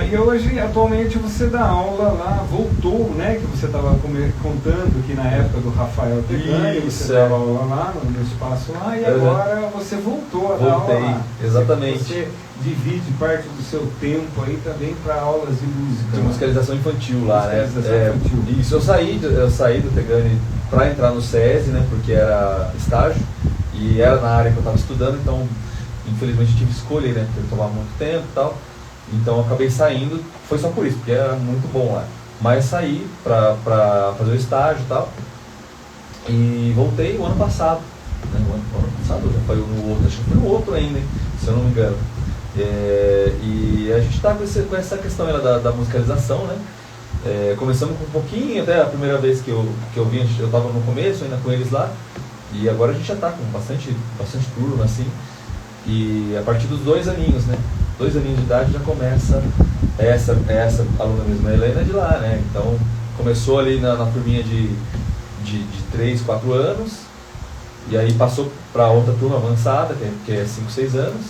E hoje, atualmente, você dá aula lá, voltou, né? Que você estava contando que na época do Rafael Tegani, você dava aula lá no espaço lá, e agora você voltou a dar aula lá.
Exatamente.
Você divide parte do seu tempo aí também para aulas de música.
De musicalização infantil lá,
musicalização infantil.
Isso, eu saí do Tegani para entrar no SESI, né? Porque era estágio, e era na área que eu estava estudando, então, infelizmente, tive que escolher, né? Porque tomava muito tempo e tal. Então eu acabei saindo, foi só por isso, porque era muito bom lá. Mas saí pra fazer o estágio e tal. E voltei o ano passado. Né? O ano passado já foi no outro, acho que foi no outro ainda, hein? Se eu não me engano. E a gente está com essa questão da musicalização, né? Começamos com um pouquinho, até a primeira vez que eu vim, eu estava no começo ainda com eles lá. E agora a gente já está com bastante turma, assim. E a partir dos 2 aninhos, né? 2 aninhos de idade já começa essa aluna mesmo, a Helena é de lá, né? Então começou ali na turminha de 3, 4 anos, e aí passou para outra turma avançada, que é 5, 6 anos,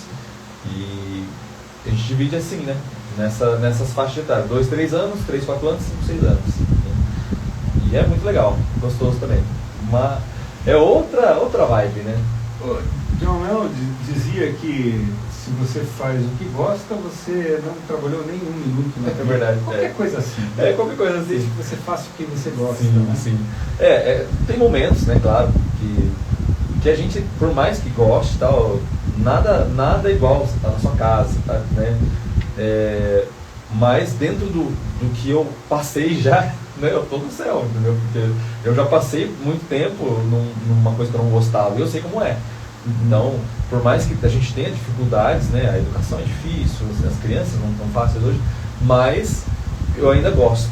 e a gente divide assim, né? Nessas faixas de idade, 2, 3 anos, 3, 4 anos, 5, 6 anos. E é muito legal, gostoso também. É outra vibe, né?
John Lennon dizia que se você faz o que gosta, você não trabalhou nem 1 minuto na vida.
É verdade.
Qualquer coisa assim.
Qualquer coisa assim.
Desde que você faça o que você gosta.
Sim,
né?
sim. Tem momentos, né, claro, que a gente, por mais que goste tal, nada é igual você tá na sua casa, tá, né? Mas dentro do que eu passei já, né, eu tô no céu, entendeu? Porque eu já passei muito tempo numa coisa que eu não gostava, e eu sei como é. Então, por mais que a gente tenha dificuldades, né, a educação é difícil, as crianças não estão fáceis hoje, mas eu ainda gosto,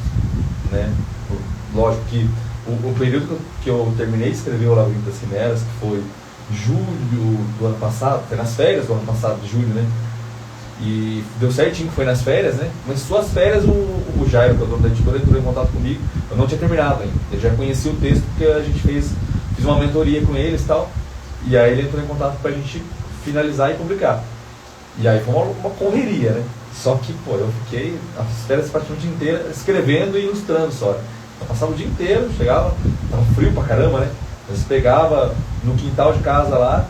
né? Lógico que o período que eu terminei de escrever o Labirinto das Quimeras, que foi julho do ano passado, foi nas férias do ano passado, de julho, né? E deu certinho que foi nas férias, né? Mas suas férias, o Jairo, que é o dono da editora, entrou em contato comigo. Eu não tinha terminado ainda, eu já conhecia o texto porque a gente fiz uma mentoria com eles e tal. E aí ele entrou em contato pra gente finalizar e publicar. E aí foi uma correria, né? Só que, eu fiquei as férias praticamente o dia inteiro escrevendo e ilustrando só. Eu passava o dia inteiro, chegava, tava frio pra caramba, né? Mas pegava no quintal de casa lá,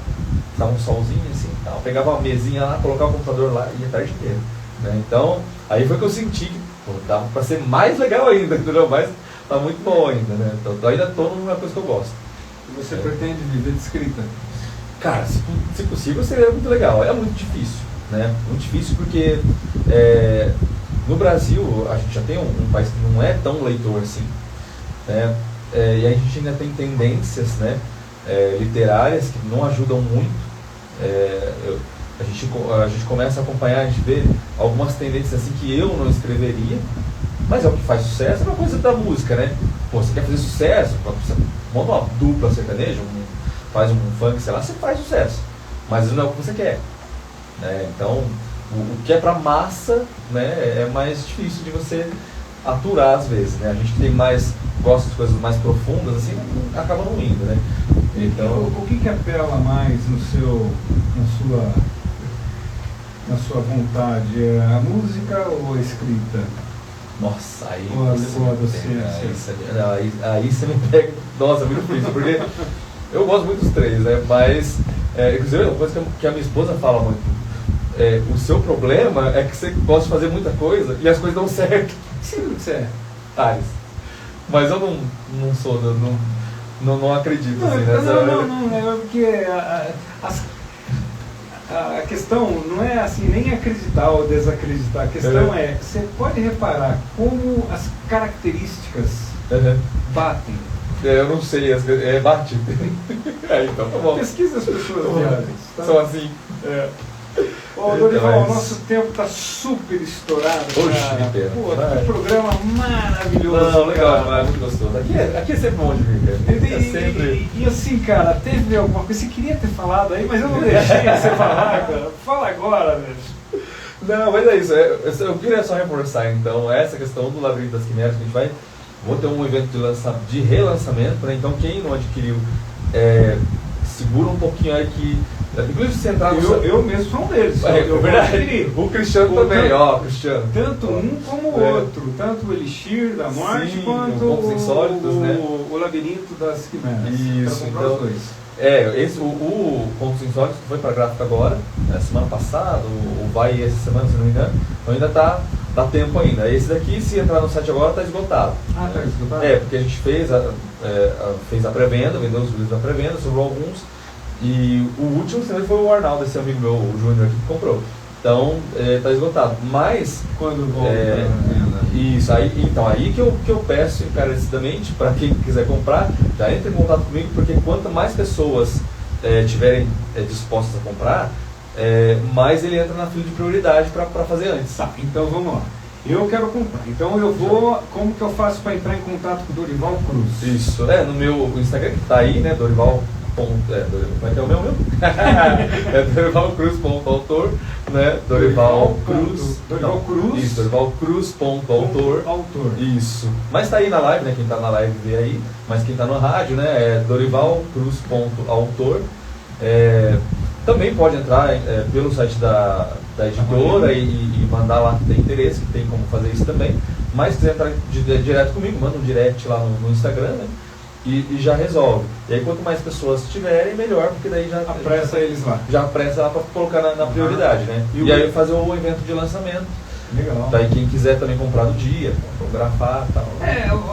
tava um solzinho assim, tal, pegava uma mesinha lá, colocava o computador lá e ia a tarde inteira. Né? Então, aí foi que eu senti que dava pra ser mais legal ainda, entendeu? Mas tá muito bom ainda, né? Então eu ainda tô numa coisa que eu gosto.
Você pretende viver de escrita?
Cara, se possível seria muito legal. É muito difícil, né? Muito difícil porque no Brasil a gente já tem um país que não é tão leitor assim, né? E a gente ainda tem tendências, né, literárias que não ajudam muito. A gente começa a acompanhar, a gente vê algumas tendências assim que eu não escreveria, mas é o que faz sucesso. É uma coisa da música, né? Você quer fazer sucesso, você monta uma dupla sertaneja, faz um funk, sei lá, você faz sucesso, mas não é o que você quer, né? Então o que é pra massa, né, é mais difícil de você aturar às vezes, né? A gente que gosta de coisas mais profundas assim, acaba não indo, né? Então
o que apela mais na sua vontade? É a música ou a escrita?
Nossa, aí você me pega. Nossa, é muito difícil, porque eu gosto muito dos 3, né? Mas, inclusive, uma coisa que a minha esposa fala muito: o seu problema é que você gosta de fazer muita coisa e as coisas dão certo.
Sim, você é.
Ares. Mas eu não sou, não acredito assim nessa.
Não, é porque a questão não é assim nem acreditar ou desacreditar. A questão você pode reparar como as características batem.
Eu não sei, bate. Então tá bom.
Pesquisa as pessoas viagens. Tá?
São assim.
Ô, Dorival, o nosso tempo está super estourado.
Oxe, que
que programa maravilhoso.
Não, legal, cara. É muito gostoso. Aqui é sempre bom de vir, cara.
E assim, cara, teve alguma coisa que você queria ter falado aí, mas eu não deixei você falar, cara. Fala agora, velho.
Não, mas é isso. Eu queria só reforçar, então, essa questão do Labirinto das Quimeras, que a gente vou ter um evento de relançamento, né? Então quem não adquiriu segura um pouquinho aí que... Inclusive, se entrar no...
Eu mesmo sou um deles. Eu
verdade. O Cristiano também, ó, Cristiano.
Tanto um como o outro. Tanto o Elixir da Morte,
Sim,
quanto
Pontos Insólitos, né?
o Labirinto das Quimeras.
Isso,
Quero comprar
então...
os dois.
O Pontos Insólitos que foi pra gráfica agora, semana passada, ou vai essa semana, se não me engano, então ainda dá tempo ainda. Esse daqui, se entrar no site agora, tá esgotado.
Ah, tá esgotado?
Porque a gente fez a pré-venda, vendeu os livros da pré-venda, sobrou alguns. E o último foi o Arnaldo, esse amigo meu, o Júnior aqui, que comprou. Então, tá esgotado. Mas...
Quando volta a venda?
Isso, aí que eu peço encarecidamente, para quem quiser comprar, já entre em contato comigo, porque quanto mais pessoas tiverem dispostas a comprar, mais ele entra na fila de prioridade para fazer antes.
Tá, então vamos lá. Eu quero comprar. Então eu vou... Como que eu faço para entrar em contato com o Dorival Cruz?
Isso. No meu Instagram, que tá aí, né, Dorival... Como é que é o meu? Dorivalcruz.autor, né? Dorival Cruz. Isso, Dorivalcruz.autor. Isso. Mas tá aí na live, né? Quem tá na live vê aí. Mas quem tá no rádio, né? É Dorivalcruz.autor. Também pode entrar pelo site da editora e mandar lá que tem interesse, que tem como fazer isso também. Mas se quiser entrar direto comigo, manda um direct lá no Instagram, né? E já resolve. E aí quanto mais pessoas tiverem, melhor, porque daí já
apressa eles lá.
Já apressa lá para colocar na prioridade, né? E aí fazer o evento de lançamento.
Legal.
Daí quem quiser também comprar no dia, fotografar e tal.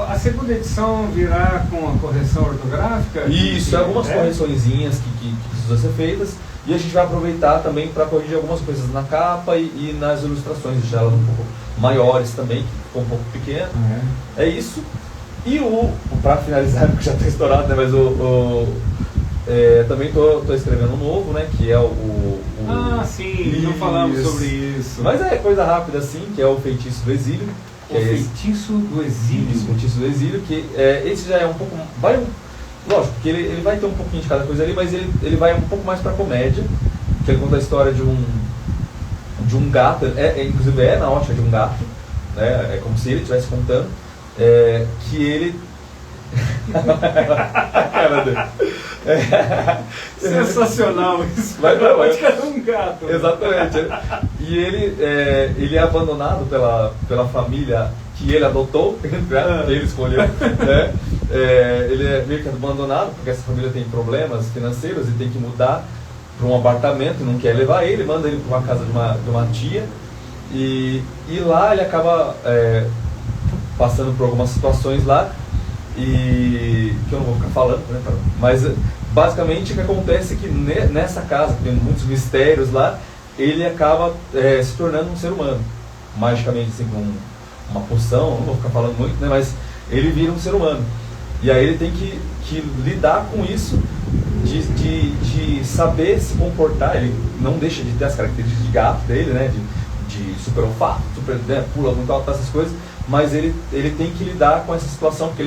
A segunda edição virá com a correção ortográfica?
Isso, algumas correçõezinhas que precisam ser feitas. E a gente vai aproveitar também para corrigir algumas coisas na capa e nas ilustrações, deixar elas um pouco maiores também, que ficou um pouco pequeno. É isso. E para finalizar, porque já está estourado, né? Mas também estou escrevendo um novo, né? Que é
sim, não falamos sobre isso.
Mas é coisa rápida assim, que é o Feitiço do Exílio.
Feitiço do Exílio.
Isso, Feitiço do Exílio, que esse já é um pouco... Lógico, porque ele vai ter um pouquinho de cada coisa ali, mas ele vai um pouco mais para comédia, que ele conta a história de um gato, inclusive na ótica de um gato, né? É como se ele estivesse contando. Que ele...
Sensacional isso.
Vai
um gato.
Exatamente. E ele é abandonado pela família que ele adotou, que ele escolheu, né? Ele é meio que abandonado porque essa família tem problemas financeiros e tem que mudar para um apartamento, não quer levar ele, manda ele para uma casa de uma tia e lá ele acaba passando por algumas situações lá e que eu não vou ficar falando, né? Mas basicamente o que acontece é que nessa casa, que tem muitos mistérios lá, ele acaba se tornando um ser humano, magicamente, assim, com uma poção, não vou ficar falando muito, né? Mas ele vira um ser humano. E aí ele tem que lidar com isso, de saber se comportar. Ele não deixa de ter as características de gato dele, né? De super olfato, pula muito alto, essas coisas. Mas ele tem que lidar com essa situação, porque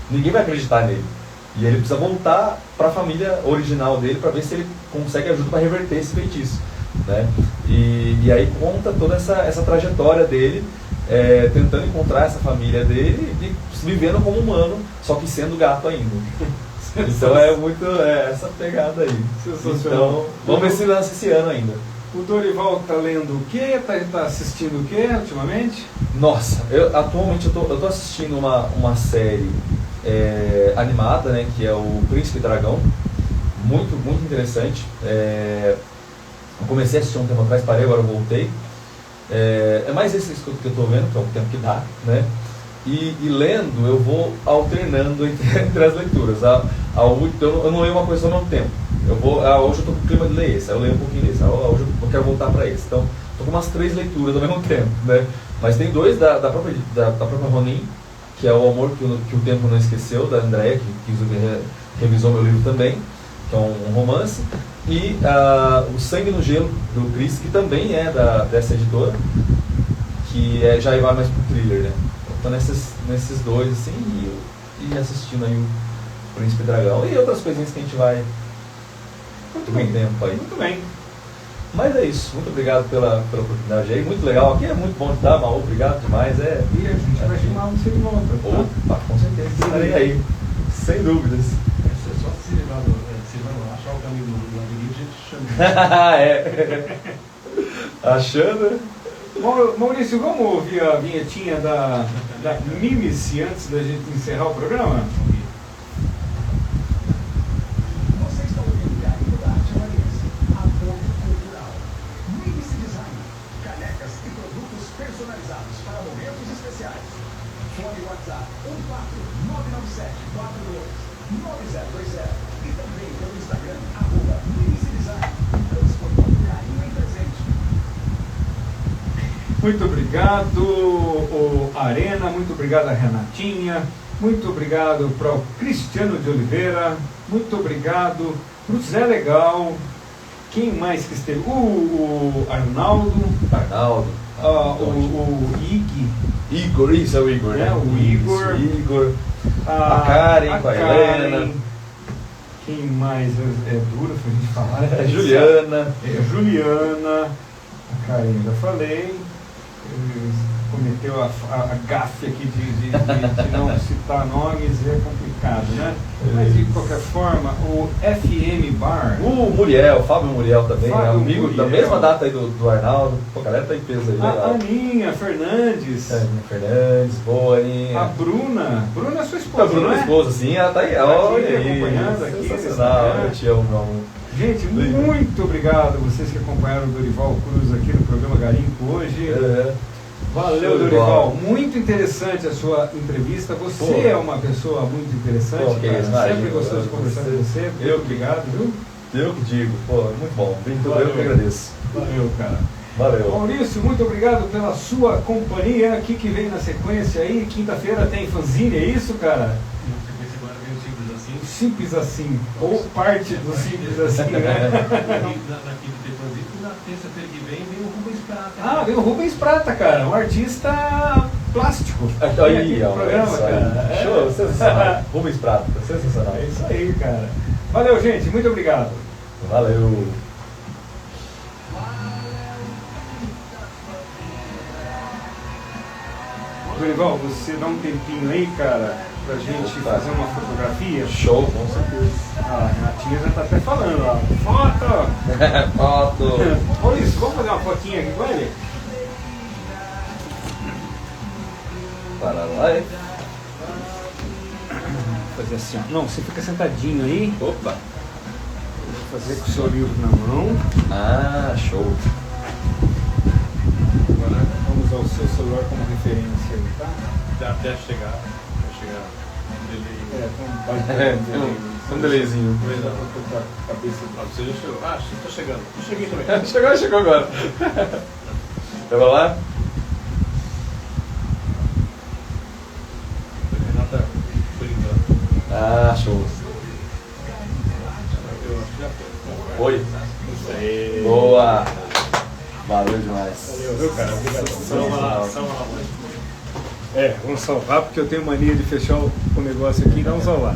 ninguém vai acreditar nele. E ele precisa voltar para a família original dele para ver se ele consegue ajuda para reverter esse feitiço, né? E aí conta toda essa trajetória dele, tentando encontrar essa família dele e vivendo como humano, só que sendo gato ainda. Então é muito essa pegada aí. Então, vamos ver se lança esse ano ainda.
O Dorival está lendo o quê? Está assistindo o quê ultimamente?
Nossa, atualmente eu tô assistindo uma série animada, né, que é o Príncipe Dragão. Muito, muito interessante. Eu comecei a assistir um tempo atrás, parei, agora eu voltei. É mais esse que eu estou vendo, que é o tempo que dá, né? E lendo, eu vou alternando entre as leituras. Eu não leio uma coisa ao mesmo tempo. Hoje eu estou com o clima de ler esse, aí eu leio um pouquinho desse, hoje eu quero voltar para esse. Então, estou com umas 3 leituras ao mesmo tempo, né? Mas tem 2 da própria Ronin, que é O Amor que o Tempo Não Esqueceu, da Andrea, que revisou meu livro também, que é um romance. E O Sangue no Gelo, do Chris, que também é dessa editora, que já vai mais pro thriller, né? Então nesses 2, assim, e assistindo aí o Príncipe Dragão e outras coisinhas que a gente vai
muito bem,
tempo aí.
Muito bem.
Mas é isso, muito obrigado pela oportunidade aí, muito legal, aqui é muito bom de estar, Maú, obrigado demais.
E a gente vai chamar você de volta.
Opa, com certeza, estarei aí, sem dúvidas.
Essa é só se vai achar o caminho do labirinto, a gente chama.
É. Achando?
Maurício, vamos ouvir a vinhetinha da Mimici antes da gente encerrar o programa?
Você está ouvindo Carinho da Arte Mariense, apoio cultural. Mimici Design, canecas e produtos personalizados para momentos especiais. Fone WhatsApp 14997429020 e também pelo Instagram, @Mimici Design, transportando carinho em presente.
Muito obrigado, o Arena, muito obrigado a Renatinha, muito obrigado para o Cristiano de Oliveira, muito obrigado para o Zé Legal, quem mais que esteve? O Arnaldo, o
Igor, isso é o Igor, né?
O Igor.
Isso, Igor. A Karen, com a Helena.
Quem mais? É duro pra gente falar.
Juliana.
Juliana. A Karen, já falei. Cometeu a gafe aqui de não citar nomes, é complicado, né? Mas de qualquer forma, o FM Bar.
O Muriel, Fábio Muriel também,
Fábio
amigo
Muriel.
da mesma data aí do Arnaldo. Pô, a galera tá em peso aí,
A
legal.
Aninha Fernandes.
Aninha Fernandes, boa Aninha.
A Bruna. Bruna é sua esposa.
A Bruna,
não é?
esposa, sim, ela tá aí.
Tá
Olha
aqui,
aí,
acompanhando aqui nesse
sensacional,
Instagram.
eu te amo, meu amor.
Gente, muito obrigado a vocês que acompanharam o Dorival Cruz aqui no programa Garimpo hoje. Valeu,
Show de
Dorival.
bola.
Muito interessante a sua entrevista. Você
Pô.
é uma pessoa muito interessante,
Pô, que
cara.
isso, imagina,
Sempre gostamos de conversar com você. Muito obrigado, viu?
Eu que digo, pô, muito bom. Muito
Valeu.
eu que agradeço.
Valeu, cara.
Valeu.
Maurício, muito obrigado pela sua companhia. Aqui que vem na sequência aí. Quinta-feira tem fanzine, é isso, cara?
Agora vem o Simples Assim.
Simples assim. Ou parte do simples assim, né?
Na quinta tem fanzine, e na terça-feira que vem o Rubens Prata.
Ah, vem o Rubens Prata, cara. Um artista plástico. Vem aqui
Aí,
no
ó,
programa,
isso aí.
cara. É.
Show, sensacional. Rubens Prata, sensacional.
É isso aí, cara. Valeu, gente. Muito obrigado.
Valeu.
Dorival, você dá um tempinho aí, cara, pra gente fazer uma fotografia?
Show, com certeza.
Ah, a Renatinha já tá até falando, ó. Foto!
Foto.
Maurício, vamos fazer uma fotinha aqui com ele?
Para lá.
Vou fazer assim, ó. Não, você fica sentadinho aí.
Opa.
Vou fazer com o seu livro na mão.
Ah, show.
Agora vamos usar o seu celular como referência aí, tá?
Até chegar.
Um delayzinho.
A cabeça do...
Você já chegou? Ah, tô chegando. Eu cheguei também.
Chegou agora. Vamos lá?
Renata, por enquanto.
Ah, show.
Eu acho que já foi.
Oi.
Isso aí.
Boa. Valeu demais.
Valeu, viu, cara? Obrigado.
Salva lá,
Vamos salvar, porque eu tenho mania de fechar o negócio aqui e dar um salvar.